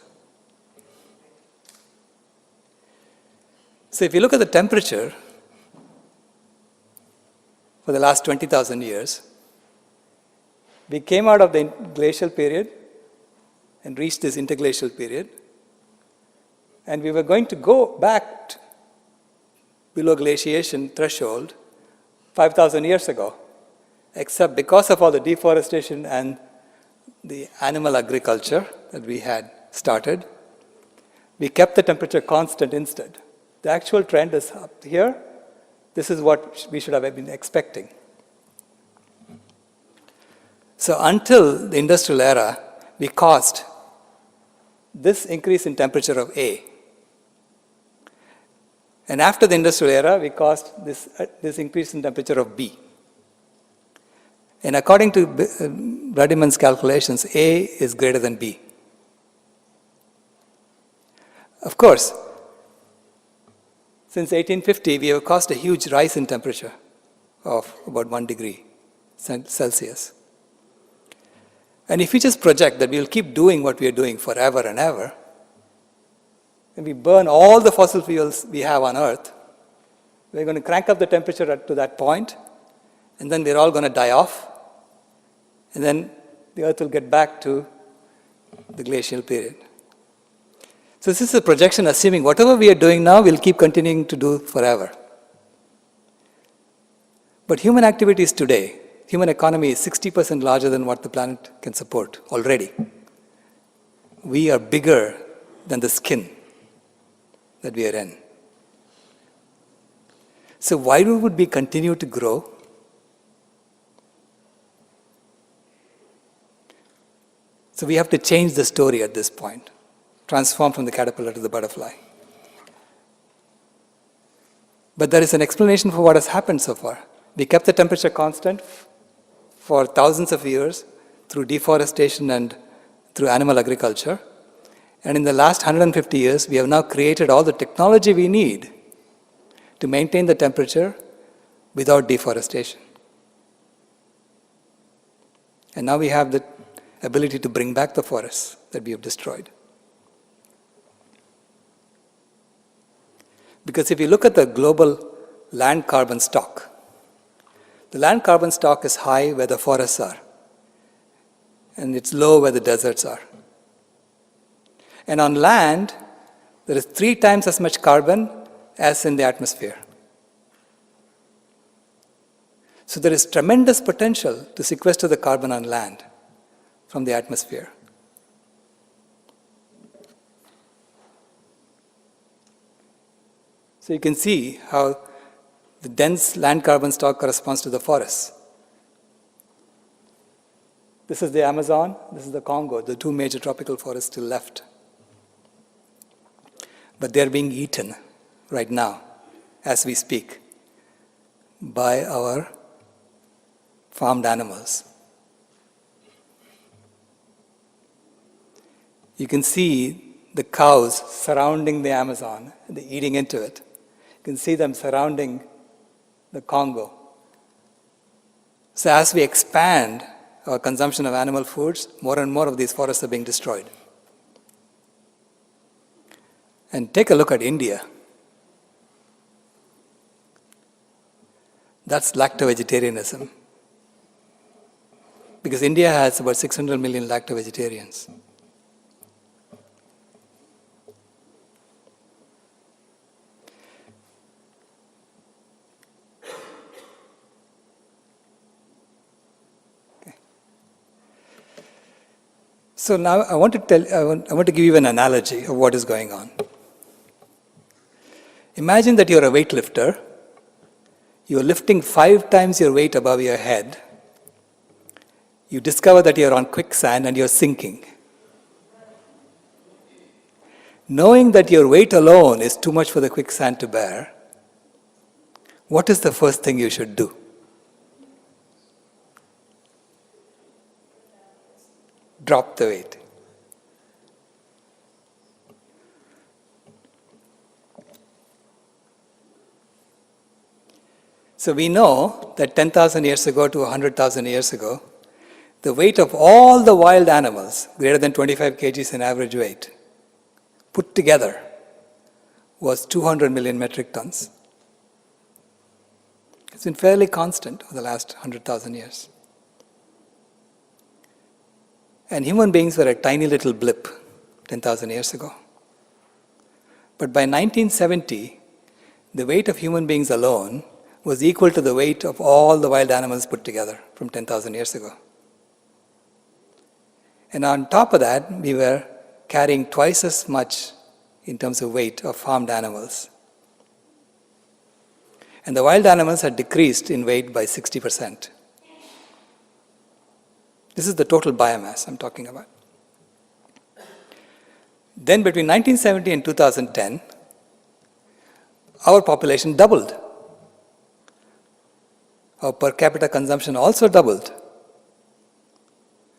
So if you look at the temperature for the last 20,000 years, we came out of the glacial period and reached this interglacial period, and we were going to go back below glaciation threshold 5,000 years ago, except because of all the deforestation and the animal agriculture that we had started, we kept the temperature constant instead. The actual trend is up here. This is what we should have been expecting. So until the industrial era, we caused this increase in temperature of A. And after the industrial era, we caused this increase in temperature of B. And according to Ruddiman's calculations, A is greater than B. Of course, since 1850, we have caused a huge rise in temperature of about 1 degree Celsius. And if we just project that we will keep doing what we are doing forever and ever, and we burn all the fossil fuels we have on Earth, we're going to crank up the temperature to that point, and then we're all going to die off, and then the Earth will get back to the glacial period. So this is a projection assuming whatever we are doing now, we'll keep continuing to do forever. But human activities today, human economy is 60% larger than what the planet can support already. We are bigger than the skin that we are in. So why would we continue to grow? So we have to change the story at this point, transform from the caterpillar to the butterfly. But there is an explanation for what has happened so far. We kept the temperature constant for thousands of years through deforestation and through animal agriculture. And in the last 150 years, we have now created all the technology we need to maintain the temperature without deforestation. And now we have the ability to bring back the forests that we have destroyed. Because if you look at the global land carbon stock, the land carbon stock is high where the forests are, and it's low where the deserts are. And on land, there is 3 times as much carbon as in the atmosphere. So there is tremendous potential to sequester the carbon on land from the atmosphere. So you can see how the dense land carbon stock corresponds to the forests. This is the Amazon, this is the Congo, the 2 major tropical forests still left. But they are being eaten right now, as we speak, by our farmed animals. You can see the cows surrounding the Amazon, they're eating into it. You can see them surrounding the Congo. So as we expand our consumption of animal foods, more and more of these forests are being destroyed. And take a look at India. That's lacto-vegetarianism. Because India has about 600 million lacto-vegetarians. So now I want to give you an analogy of what is going on. Imagine that you're a weightlifter. You're lifting 5 times your weight above your head. You discover that you're on quicksand and you're sinking. Knowing that your weight alone is too much for the quicksand to bear, what is the first thing you should do? Drop the weight. So we know that 10,000 years ago to 100,000 years ago, the weight of all the wild animals, greater than 25 kgs in average weight, put together was 200 million metric tons. It's been fairly constant over the last 100,000 years. And human beings were a tiny little blip 10,000 years ago. But by 1970, the weight of human beings alone was equal to the weight of all the wild animals put together from 10,000 years ago. And on top of that, we were carrying twice as much in terms of weight of farmed animals. And the wild animals had decreased in weight by 60%. This is the total biomass I'm talking about. Then between 1970 and 2010, our population doubled. Our per capita consumption also doubled.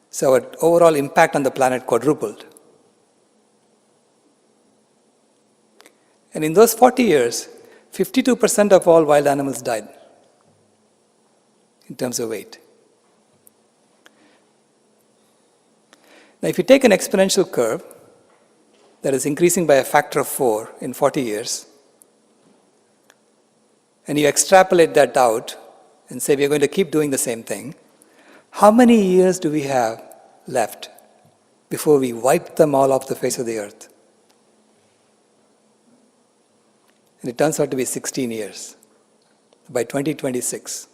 So our overall impact on the planet quadrupled. And in those 40 years, 52% of all wild animals died in terms of weight. Now, if you take an exponential curve that is increasing by a factor of 4 in 40 years, and you extrapolate that out and say we are going to keep doing the same thing, how many years do we have left before we wipe them all off the face of the earth? And it turns out to be 16 years, by 2026.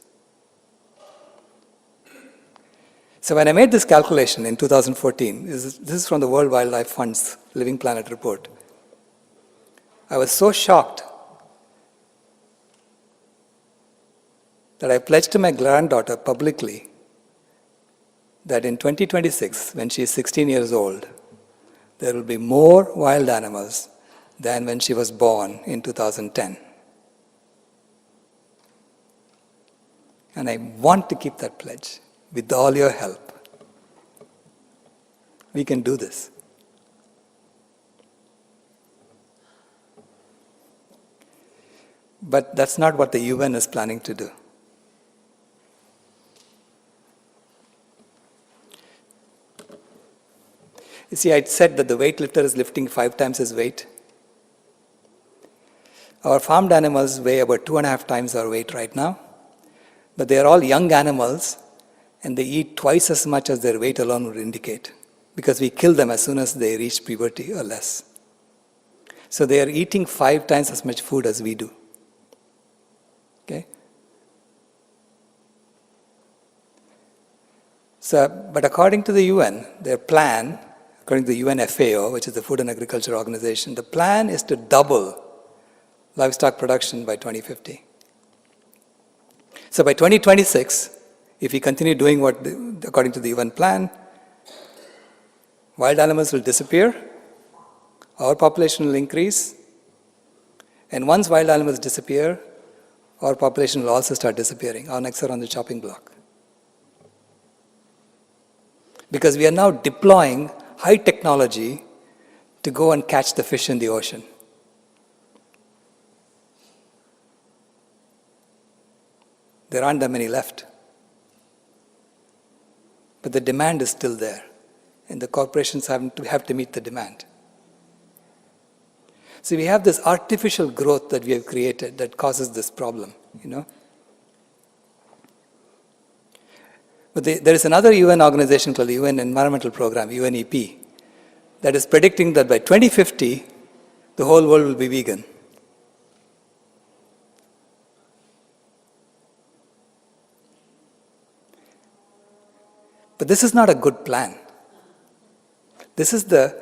So when I made this calculation in 2014, this is from the World Wildlife Fund's Living Planet report, I was so shocked that I pledged to my granddaughter publicly that in 2026, when she is 16 years old, there will be more wild animals than when she was born in 2010. And I want to keep that pledge with all your help. We can do this. But that's not what the UN is planning to do. You see, I said that the weightlifter is lifting 5 times his weight. Our farmed animals weigh about 2.5 times our weight right now, but they are all young animals and they eat twice as much as their weight alone would indicate, because we kill them as soon as they reach puberty or less. So they are eating 5 times as much food as we do. Okay? So, but according to the UN, their plan, according to the UN FAO, which is the Food and Agriculture Organization, the plan is to double livestock production by 2050. So by 2026, if we continue doing what, according to the UN plan, wild animals will disappear, our population will increase, and once wild animals disappear, our population will also start disappearing. Our necks are on the chopping block. Because we are now deploying high technology to go and catch the fish in the ocean. There aren't that many left. But the demand is still there, and the corporations have to meet the demand. So we have this artificial growth that we have created that causes this problem, But there is another UN organization called the UN Environmental Program, UNEP, that is predicting that by 2050, the whole world will be vegan. But this is not a good plan. This is the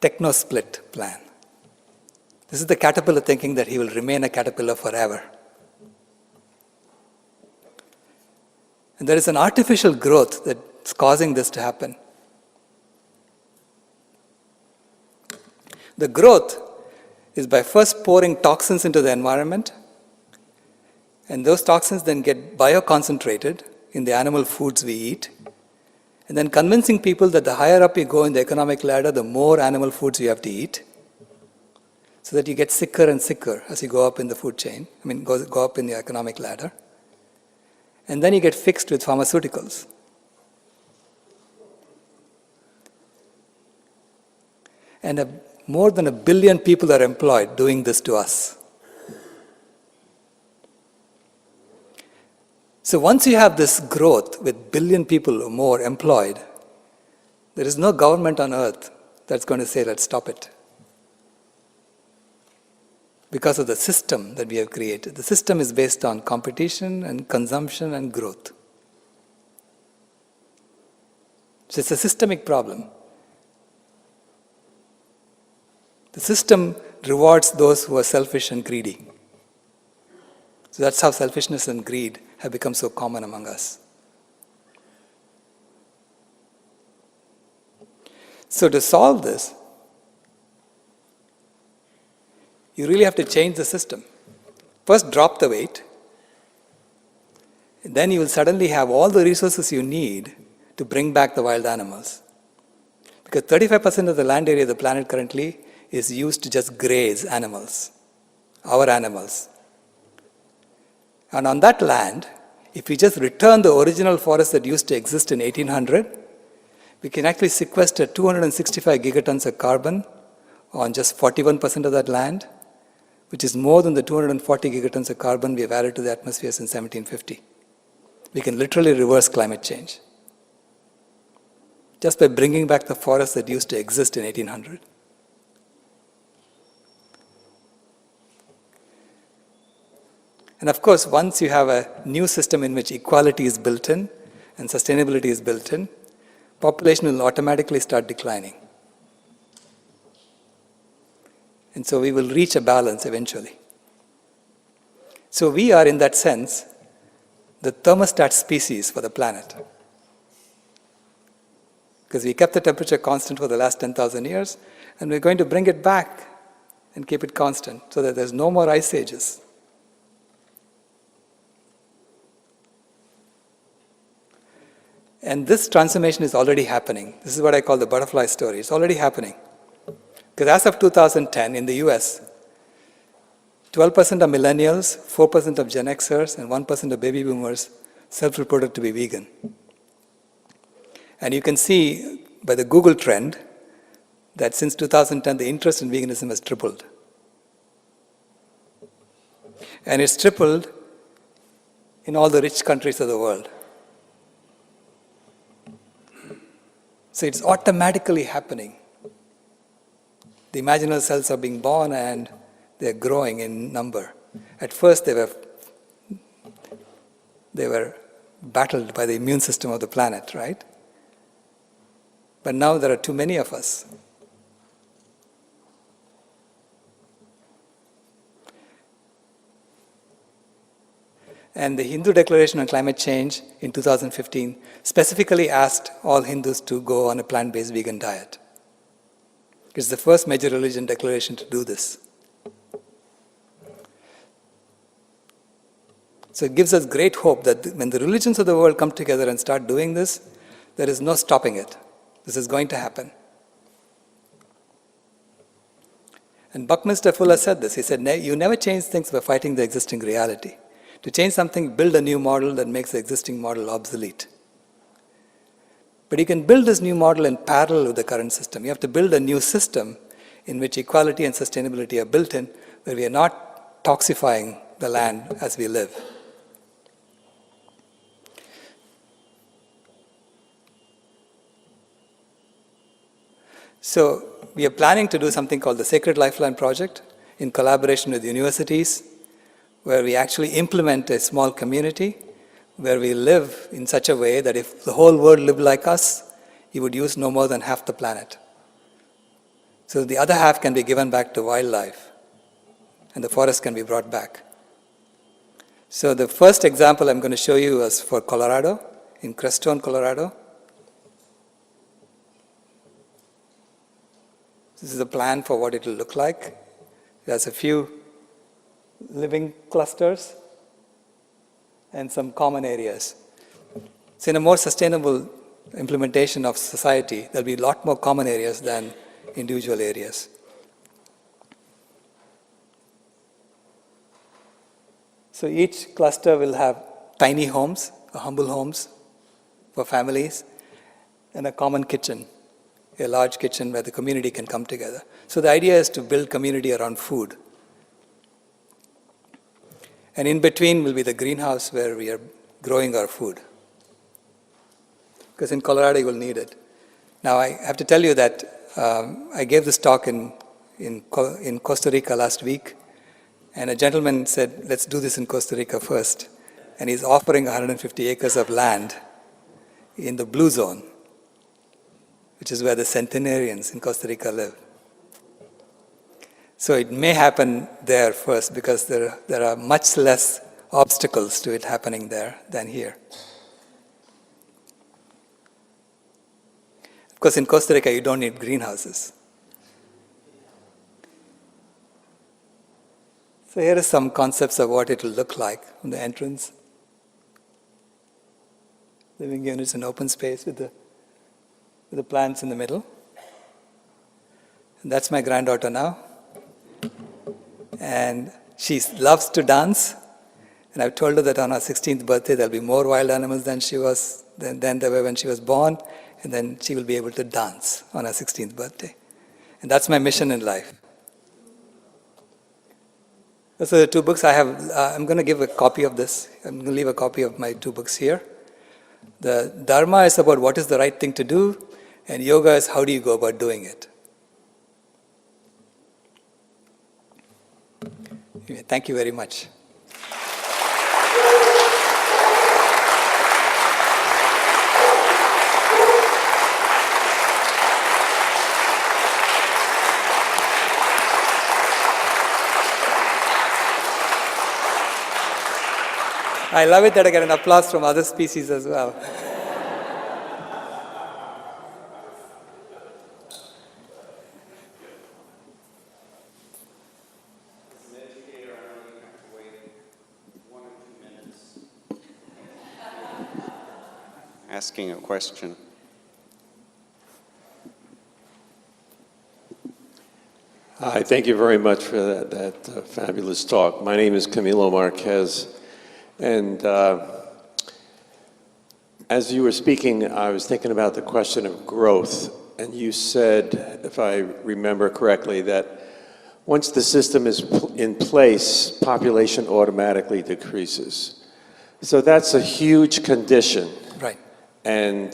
techno-split plan. This is the caterpillar thinking that he will remain a caterpillar forever. And there is an artificial growth that's causing this to happen. The growth is by first pouring toxins into the environment, and those toxins then get bioconcentrated in the animal foods we eat, and then convincing people that the higher up you go in the economic ladder, the more animal foods you have to eat, so that you get sicker and sicker as you go up in the food chain, go up in the economic ladder. and then you get fixed with pharmaceuticals. And more than 1 billion people are employed doing this to us. So once you have this growth with 1 billion people or more employed, there is no government on earth that's going to say, let's stop it. Because of the system that we have created. The system is based on competition and consumption and growth. So it's a systemic problem. The system rewards those who are selfish and greedy. So that's how selfishness and greed have become so common among us. So to solve this, you really have to change the system. First, drop the weight. Then you will suddenly have all the resources you need to bring back the wild animals. Because 35% of the land area of the planet currently is used to just graze animals, our animals. And on that land, if we just return the original forest that used to exist in 1800, we can actually sequester 265 gigatons of carbon on just 41% of that land, which is more than the 240 gigatons of carbon we have added to the atmosphere since 1750. We can literally reverse climate change just by bringing back the forest that used to exist in 1800. And of course, once you have a new system in which equality is built in and sustainability is built in, population will automatically start declining. And so we will reach a balance eventually. So we are, in that sense, the thermostat species for the planet. Because we kept the temperature constant for the last 10,000 years, and we're going to bring it back and keep it constant so that there's no more ice ages. And this transformation is already happening. This is what I call the butterfly story. It's already happening. Because as of 2010 in the US, 12% of millennials, 4% of Gen Xers, and 1% of baby boomers self-reported to be vegan. And you can see by the Google trend that since 2010, the interest in veganism has tripled. And it's tripled in all the rich countries of the world. So it's automatically happening. The imaginal cells are being born and they're growing in number. At first they were battled by the immune system of the planet, right? But now there are too many of us. And the Hindu Declaration on Climate Change in 2015 specifically asked all Hindus to go on a plant-based vegan diet. It's the first major religion declaration to do this. So it gives us great hope that when the religions of the world come together and start doing this, there is no stopping it. This is going to happen. And Buckminster Fuller said this. He said, you never change things by fighting the existing reality. To change something, build a new model that makes the existing model obsolete. But you can build this new model in parallel with the current system. You have to build a new system in which equality and sustainability are built in, where we are not toxifying the land as we live. So we are planning to do something called the Sacred Lifeline Project in collaboration with universities, where we actually implement a small community, where we live in such a way that if the whole world lived like us, you would use no more than half the planet. So the other half can be given back to wildlife, and the forest can be brought back. So the first example I'm going to show you is for Colorado, in Crestone, Colorado. This is a plan for what it will look like. There's a few living clusters and some common areas. So in a more sustainable implementation of society, there'll be a lot more common areas than individual areas. So each cluster will have tiny homes, humble homes for families, and a common kitchen, a large kitchen where the community can come together. So the idea is to build community around food. And in between will be the greenhouse where we are growing our food. Because in Colorado, you will need it. Now, I have to tell you that I gave this talk in Costa Rica last week, and a gentleman said, let's do this in Costa Rica first. And he's offering 150 acres of land in the blue zone, which is where the centenarians in Costa Rica live. So it may happen there first because there are much less obstacles to it happening there than here. Of course, in Costa Rica, you don't need greenhouses. So here are some concepts of what it will look like from the entrance. Living units in open space with the plants in the middle. And that's my granddaughter now. And she loves to dance. And I've told her that on her 16th birthday, there'll be more wild animals than there were when she was born. And then she will be able to dance on her 16th birthday. And that's my mission in life. So the two books I have, I'm going to give a copy of this. I'm going to leave a copy of my two books here. The Dharma is about what is the right thing to do, and Yoga is how do you go about doing it. Anyway, thank you very much. I love it that I get an applause from other species as well. Asking a question. Hi, thank you very much for that fabulous talk. My name is Camilo Marquez, and as you were speaking, I was thinking about the question of growth, and you said, if I remember correctly, that once the system is in place, population automatically decreases. So that's a huge condition. Right. And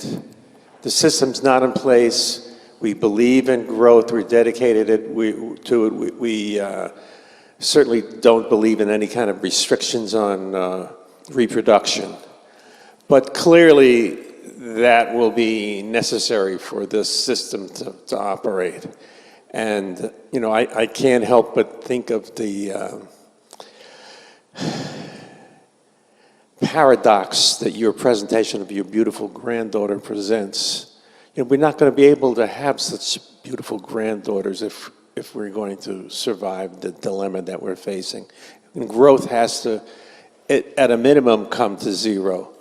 the system's not in place. We believe in growth. We're dedicated to it. We certainly don't believe in any kind of restrictions on reproduction. But clearly, that will be necessary for this system to operate. And, you know, I can't help but think of the paradox that your presentation of your beautiful granddaughter presents. You know, we're not going to be able to have such beautiful granddaughters if we're going to survive the dilemma that we're facing. And growth has to, at a minimum, come to zero,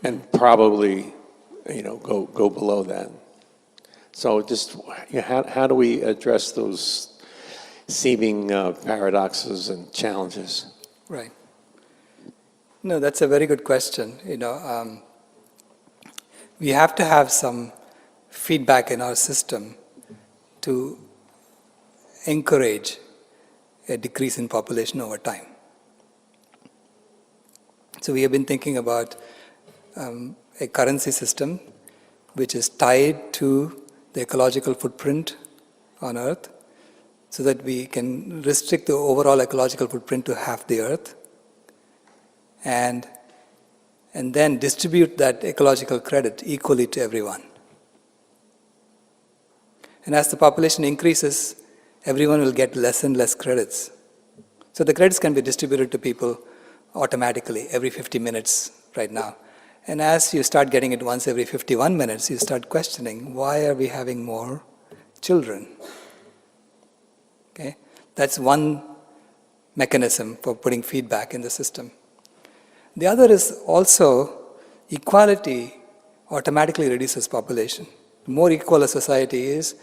and probably, you know, go below that. So just, you know, how do we address those seeming paradoxes and challenges? Right. No, that's a very good question. You know, we have to have some feedback in our system to encourage a decrease in population over time. So we have been thinking about a currency system which is tied to the ecological footprint on Earth, so that we can restrict the overall ecological footprint to half the Earth, and then distribute that ecological credit equally to everyone. And as the population increases, everyone will get less and less credits. So the credits can be distributed to people automatically every 50 minutes right now. And as you start getting it once every 51 minutes, you start questioning, why are we having more children? Okay? That's one mechanism for putting feedback in the system. The other is also equality automatically reduces population. The more equal a society is,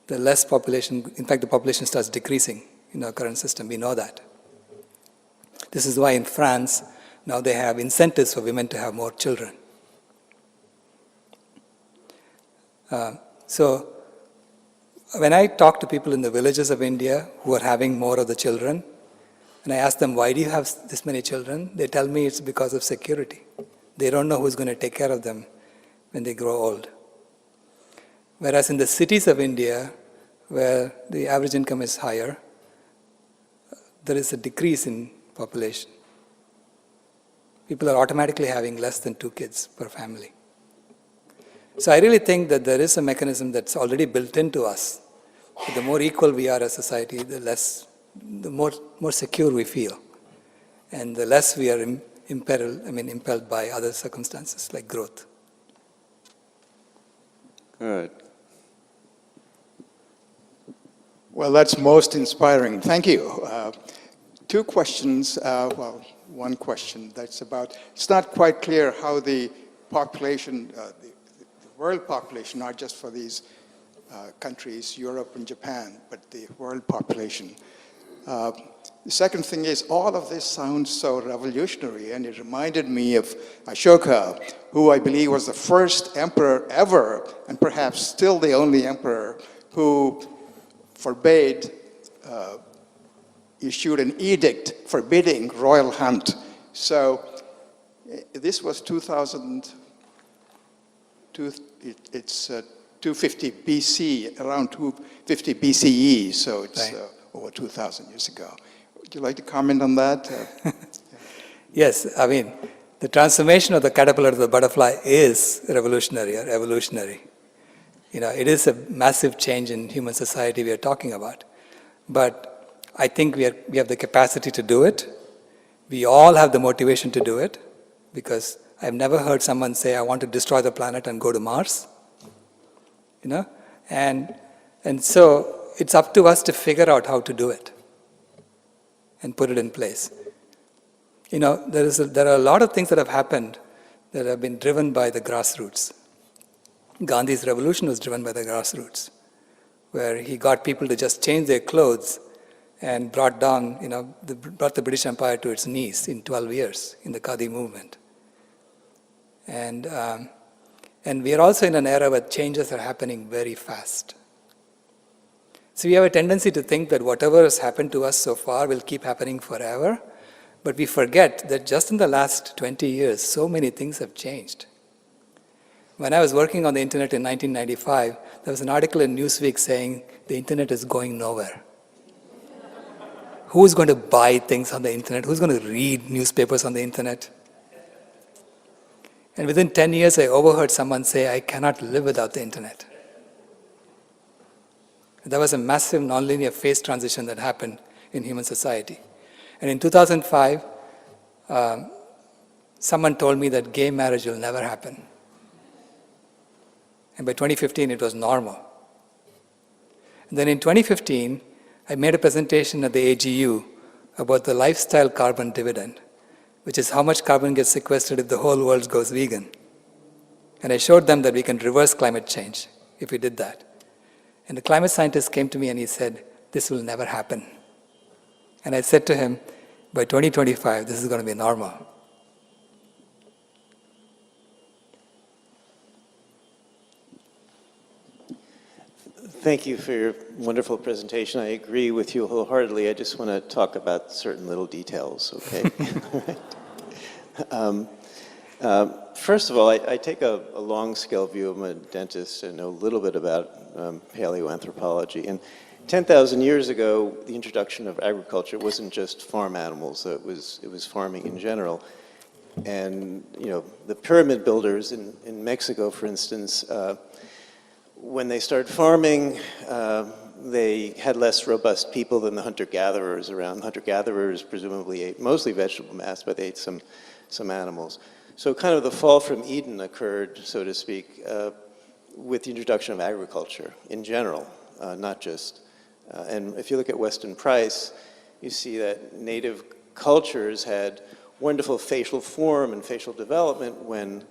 the less population, in fact, the population starts decreasing in our current system. We know that. This is why in France, Now they have incentives for women to have more children. So when I talk to people in the villages of India who are having more of the children, and I ask them, why do you have this many children? They tell me it's because of security. They don't know who's going to take care of them when they grow old. Whereas in the cities of India, where the average income is higher, there is a decrease in population. People are automatically having less than 2 kids per family. So I really think that there is a mechanism that's already built into us. The more equal we are as a society, the more secure we feel, and the less we are impelled by other circumstances like growth. Good. Well, that's most inspiring. Thank you. 2 questions. One question that's about, it's not quite clear how the population, the world population, not just for these countries, Europe and Japan, but the world population. The second thing is, all of this sounds so revolutionary, and it reminded me of Ashoka, who I believe was the first emperor ever, and perhaps still the only emperor, who forbade, issued an edict forbidding royal hunt. So this was it's 250 BC, around 250 BCE, so it's Right. Over 2,000 years ago. Would you like to comment on that? Yes, I mean, the transformation of the caterpillar to the butterfly is revolutionary or evolutionary. It is a massive change in human society we are talking about. But I think we have the capacity to do it. We all have the motivation to do it, because I've never heard someone say, I want to destroy the planet and go to Mars. And so it's up to us to figure out how to do it and put it in place. There are a lot of things that have happened that have been driven by the grassroots. Gandhi's revolution was driven by the grassroots, where he got people to just change their clothes and brought the British Empire to its knees in 12 years in the Khadi movement. And we are also in an era where changes are happening very fast. So we have a tendency to think that whatever has happened to us so far will keep happening forever, but we forget that just in the last 20 years, so many things have changed. When I was working on the internet in 1995, there was an article in Newsweek saying the internet is going nowhere. Who's going to buy things on the internet? Who's going to read newspapers on the internet? And within 10 years, I overheard someone say, I cannot live without the internet. There was a massive nonlinear phase transition that happened in human society. And in 2005, someone told me that gay marriage will never happen. And by 2015, it was normal. And then in 2015, I made a presentation at the AGU about the lifestyle carbon dividend, which is how much carbon gets sequestered if the whole world goes vegan. And I showed them that we can reverse climate change if we did that. And the climate scientist came to me and he said, this will never happen. And I said to him, by 2025, this is going to be normal. Thank you for your wonderful presentation. I agree with you wholeheartedly. I just want to talk about certain little details, okay? First of all, I take a long-scale view. I'm a dentist and know a little bit about paleoanthropology. And 10,000 years ago, the introduction of agriculture wasn't just farm animals. It was farming in general. And the pyramid builders in Mexico, for instance, when they started farming, they had less robust people than the hunter-gatherers around. Hunter-gatherers presumably ate mostly vegetable mass, but they ate some animals. So kind of the fall from Eden occurred, so to speak, with the introduction of agriculture in general, not just. And if you look at Weston Price, you see that native cultures had wonderful facial form and facial development when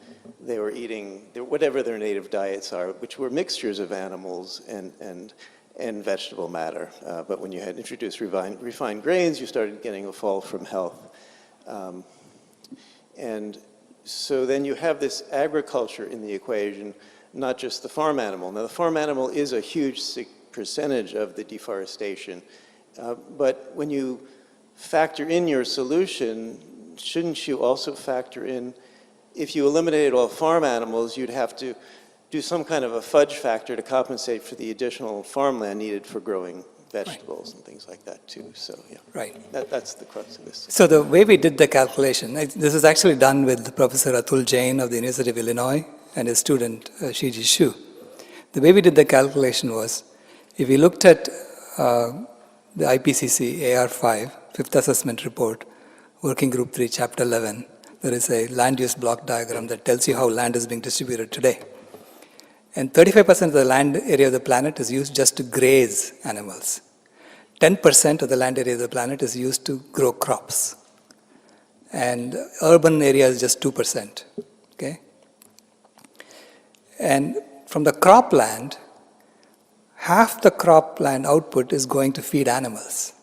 they were eating whatever their native diets are, which were mixtures of animals and vegetable matter. But when you had introduced refined grains, you started getting a fall from health. And so then you have this agriculture in the equation, not just the farm animal. Now, the farm animal is a huge percentage of the deforestation, but when you factor in your solution, shouldn't you also factor in, if you eliminated all farm animals, you'd have to do some kind of a fudge factor to compensate for the additional farmland needed for growing vegetables and things like that too. So yeah, Right. that's the crux of this. So the way we did the calculation, this is actually done with Professor Atul Jain of the University of Illinois and his student Shiji Shu. The way we did the calculation was, if we looked at the IPCC AR5, Fifth Assessment Report, Working Group 3, Chapter 11, there is a land use block diagram that tells you how land is being distributed today. And 35% of the land area of the planet is used just to graze animals. 10% of the land area of the planet is used to grow crops. And urban area is just 2%. Okay? And from the cropland, half the cropland output is going to feed animals.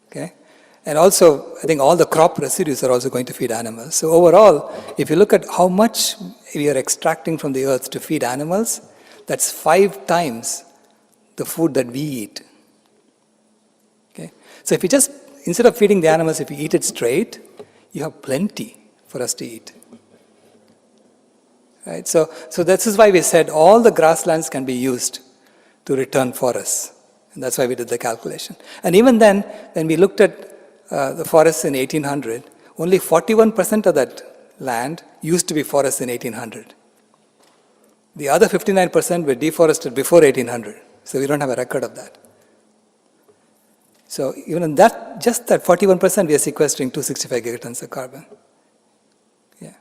Okay? And also, I think all the crop residues are also going to feed animals. So overall, if you look at how much we are extracting from the earth to feed animals, that's 5 times the food that we eat. Okay? So if you just, instead of feeding the animals, if you eat it straight, you have plenty for us to eat. Right? So this is why we said all the grasslands can be used to return forests. And that's why we did the calculation. And even then, when we looked at the forests in 1800, only 41% of that land used to be forests in 1800. The other 59% were deforested before 1800, so we don't have a record of that. So even in that, just that 41%, we are sequestering 265 gigatons of carbon. Yeah.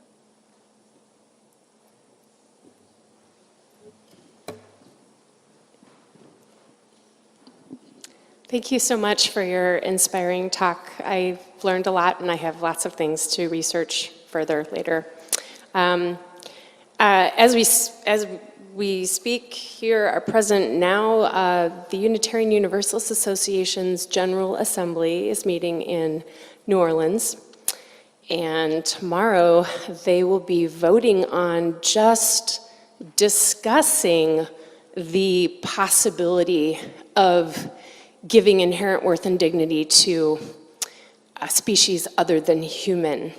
Thank you so much for your inspiring talk. I've learned a lot, and I have lots of things to research further later. As we speak here, are present now, the Unitarian Universalist Association's General Assembly is meeting in New Orleans. And tomorrow, they will be voting on just discussing the possibility of giving inherent worth and dignity to a species other than human.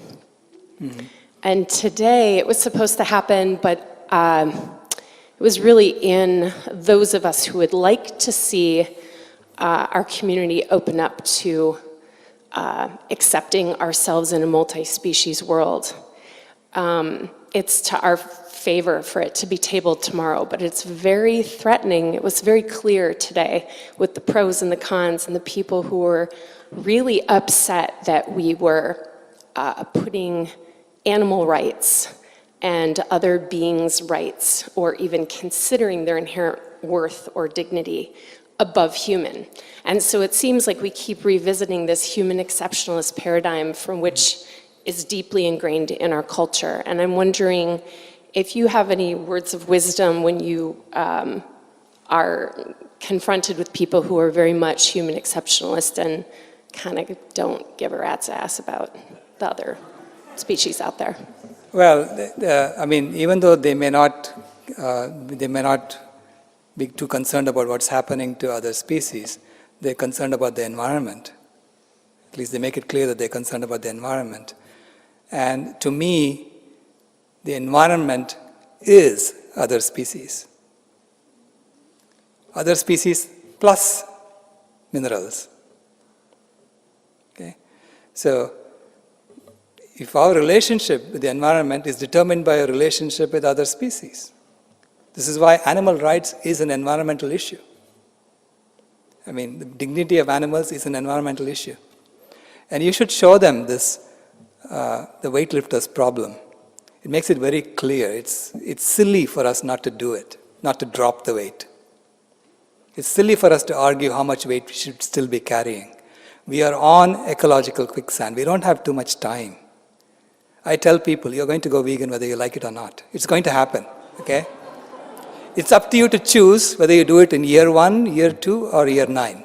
Mm-hmm. And today, it was supposed to happen, but it was really in those of us who would like to see our community open up to accepting ourselves in a multi-species world. It's to our favor for it to be tabled tomorrow, but it's very threatening. It was very clear today with the pros and the cons and the people who were really upset that we were putting animal rights and other beings' rights, or even considering their inherent worth or dignity above human. And so it seems like we keep revisiting this human exceptionalist paradigm from which is deeply ingrained in our culture. And I'm wondering if you have any words of wisdom when you are confronted with people who are very much human exceptionalist and kind of don't give a rat's ass about the other species out there. Well, I mean, even though they may not be too concerned about what's happening to other species, they're concerned about the environment. At least they make it clear that they're concerned about the environment. And to me, the environment is other species. Other species plus minerals. Okay? So, if our relationship with the environment is determined by a relationship with other species, this is why animal rights is an environmental issue. I mean, the dignity of animals is an environmental issue. And you should show them this, the weightlifter's problem. It makes it very clear. It's silly for us not to do it, not to drop the weight. It's silly for us to argue how much weight we should still be carrying. We are on ecological quicksand. We don't have too much time. I tell people, you're going to go vegan whether you like it or not. It's going to happen, okay? It's up to you to choose whether you do it in year 1, year 2, or year 9.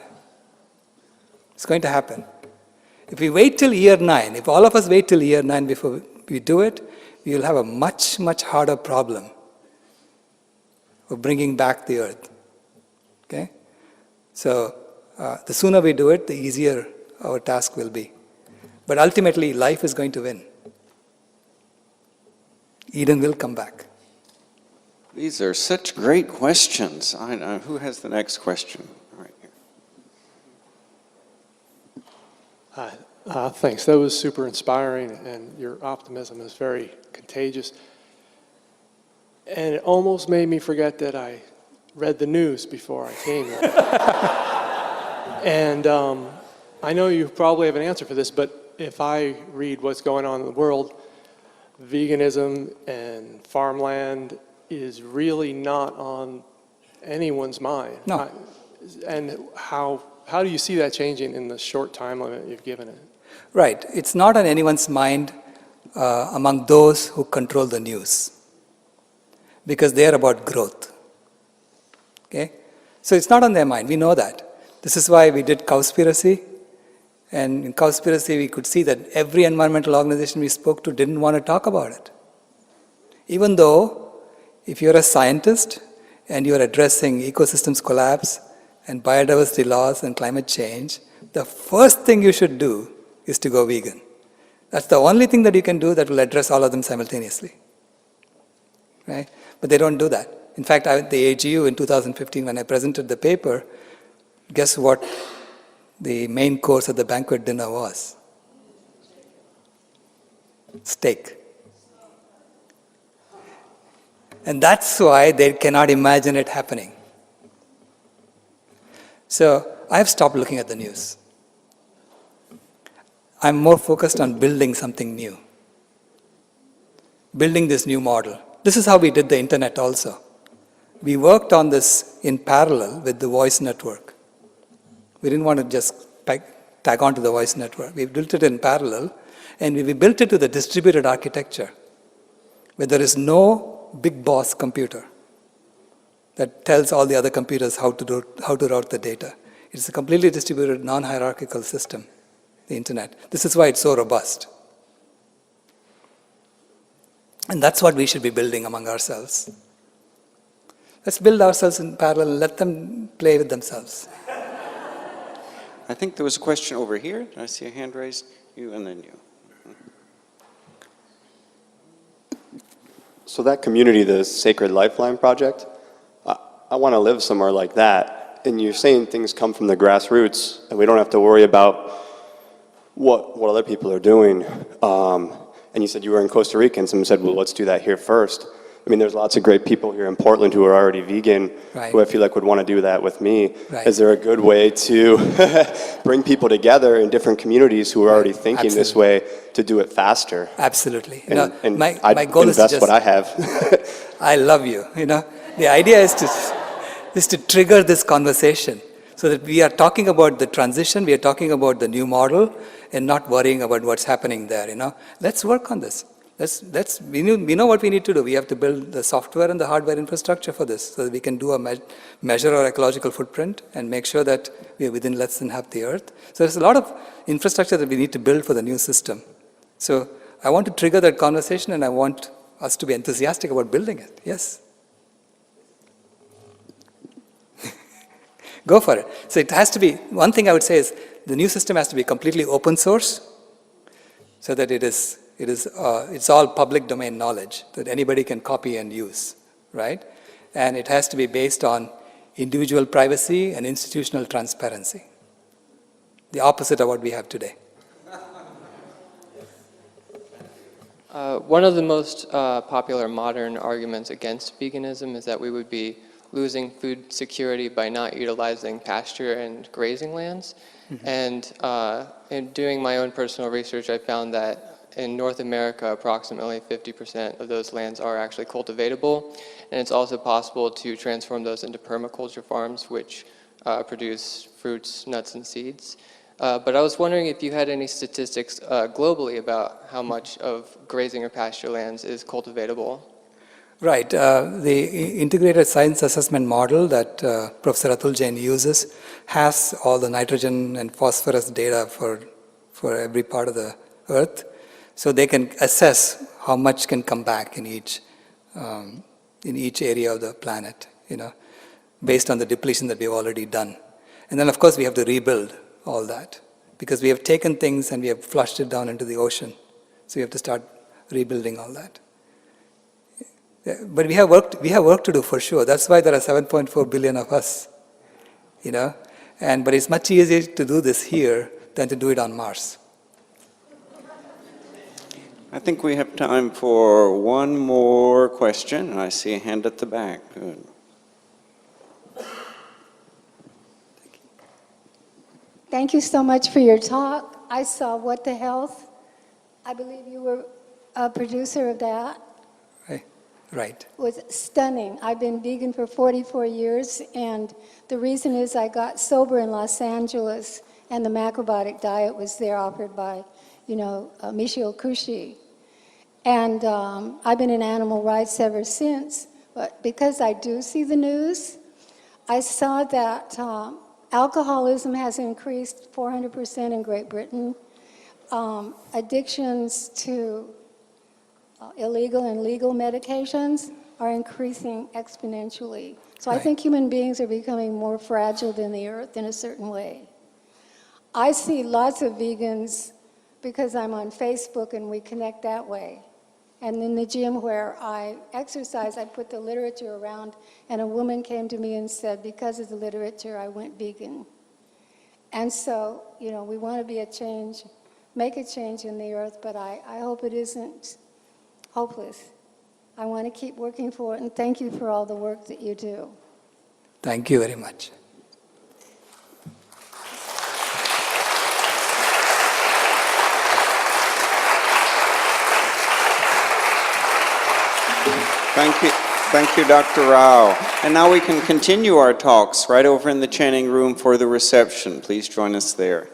It's going to happen. If we wait till year 9, if all of us wait till year 9 before we do it, we will have a much, much harder problem of bringing back the earth. Okay? So the sooner we do it, the easier our task will be. But ultimately, life is going to win. Eden will come back. These are such great questions. Who has the next question? Right here. Thanks. That was super inspiring, and your optimism is very contagious. And it almost made me forget that I read the news before I came here. And I know you probably have an answer for this, but if I read what's going on in the world, veganism and farmland is really not on anyone's mind. No. And how do you see that changing in the short time limit you've given it? Right. It's not on anyone's mind among those who control the news, because they are about growth. Okay? So it's not on their mind. We know that. This is why we did Cowspiracy. And in Cowspiracy, we could see that every environmental organization we spoke to didn't want to talk about it. Even though, if you're a scientist and you're addressing ecosystems collapse and biodiversity loss and climate change, the first thing you should do is to go vegan. That's the only thing that you can do that will address all of them simultaneously. Right? But they don't do that. In fact, at the AGU in 2015, when I presented the paper, guess what the main course at the banquet dinner was? Steak. And that's why they cannot imagine it happening. So I've stopped looking at the news. I'm more focused on building something new. Building this new model. This is how we did the internet also. We worked on this in parallel with the voice network. We didn't want to just tag on to the voice network. We built it in parallel, and we built it to the distributed architecture, where there is no big boss computer that tells all the other computers how to route the data. It's a completely distributed, non-hierarchical system, the internet. This is why it's so robust. And that's what we should be building among ourselves. Let's build ourselves in parallel and let them play with themselves. I think there was a question over here. Did I see a hand raised? You and then you. So that community, the Sacred Lifeline Project, I want to live somewhere like that. And you're saying things come from the grassroots, and we don't have to worry about what other people are doing. And you said you were in Costa Rica, and someone said, well, let's do that here first. I mean, there's lots of great people here in Portland who are already vegan, right, who I feel like would want to do that with me. Right. Is there a good way to bring people together in different communities who are already thinking Absolutely. this way to do it faster? Absolutely. And My goal is to invest just, what I have. I love you. The idea is to trigger this conversation so that we are talking about the transition, we are talking about the new model, and not worrying about what's happening there. Let's work on this. We know what we need to do. We have to build the software and the hardware infrastructure for this so that we can do a measure our ecological footprint and make sure that we are within less than half the earth. So there's a lot of infrastructure that we need to build for the new system. So I want to trigger that conversation, and I want us to be enthusiastic about building it. Yes? Go for it. So it has to be, one thing I would say is the new system has to be completely open source so that it's all public domain knowledge that anybody can copy and use, right? And it has to be based on individual privacy and institutional transparency. The opposite of what we have today. One of the most popular modern arguments against veganism is that we would be losing food security by not utilizing pasture and grazing lands. Mm-hmm. And in doing my own personal research, I found that in North America, approximately 50% of those lands are actually cultivatable, and it's also possible to transform those into permaculture farms, which produce fruits, nuts, and seeds. But I was wondering if you had any statistics globally about how much of grazing or pasture lands is cultivatable. Right. The integrated science assessment model that Professor Atul Jain uses has all the nitrogen and phosphorus data for for every part of the earth, so they can assess how much can come back in each area of the planet, based on the depletion that we've already done. And then, of course, we have to rebuild all that, because we have taken things and we have flushed it down into the ocean. So we have to start rebuilding all that. Yeah, but we have work to do for sure. That's why there are 7.4 billion of us, but it's much easier to do this here than to do it on Mars. I think we have time for one more question. I see a hand at the back. Good. Thank you so much for your talk. I saw What the Health. I believe you were a producer of that. Right. It was stunning. I've been vegan for 44 years, and the reason is I got sober in Los Angeles, and the macrobiotic diet was there offered by, Michio Kushi. And I've been in animal rights ever since, but because I do see the news, I saw that alcoholism has increased 400% in Great Britain. Addictions to illegal and legal medications are increasing exponentially. So I think human beings are becoming more fragile than the earth in a certain way. I see lots of vegans because I'm on Facebook and we connect that way. And in the gym where I exercise, I put the literature around, and a woman came to me and said, because of the literature, I went vegan. And so, we want to be make a change in the earth, but I hope it isn't hopeless. I want to keep working for it, and thank you for all the work that you do. Thank you very much. Thank you, Dr. Rao. And now we can continue our talks right over in the Channing Room for the reception. Please join us there.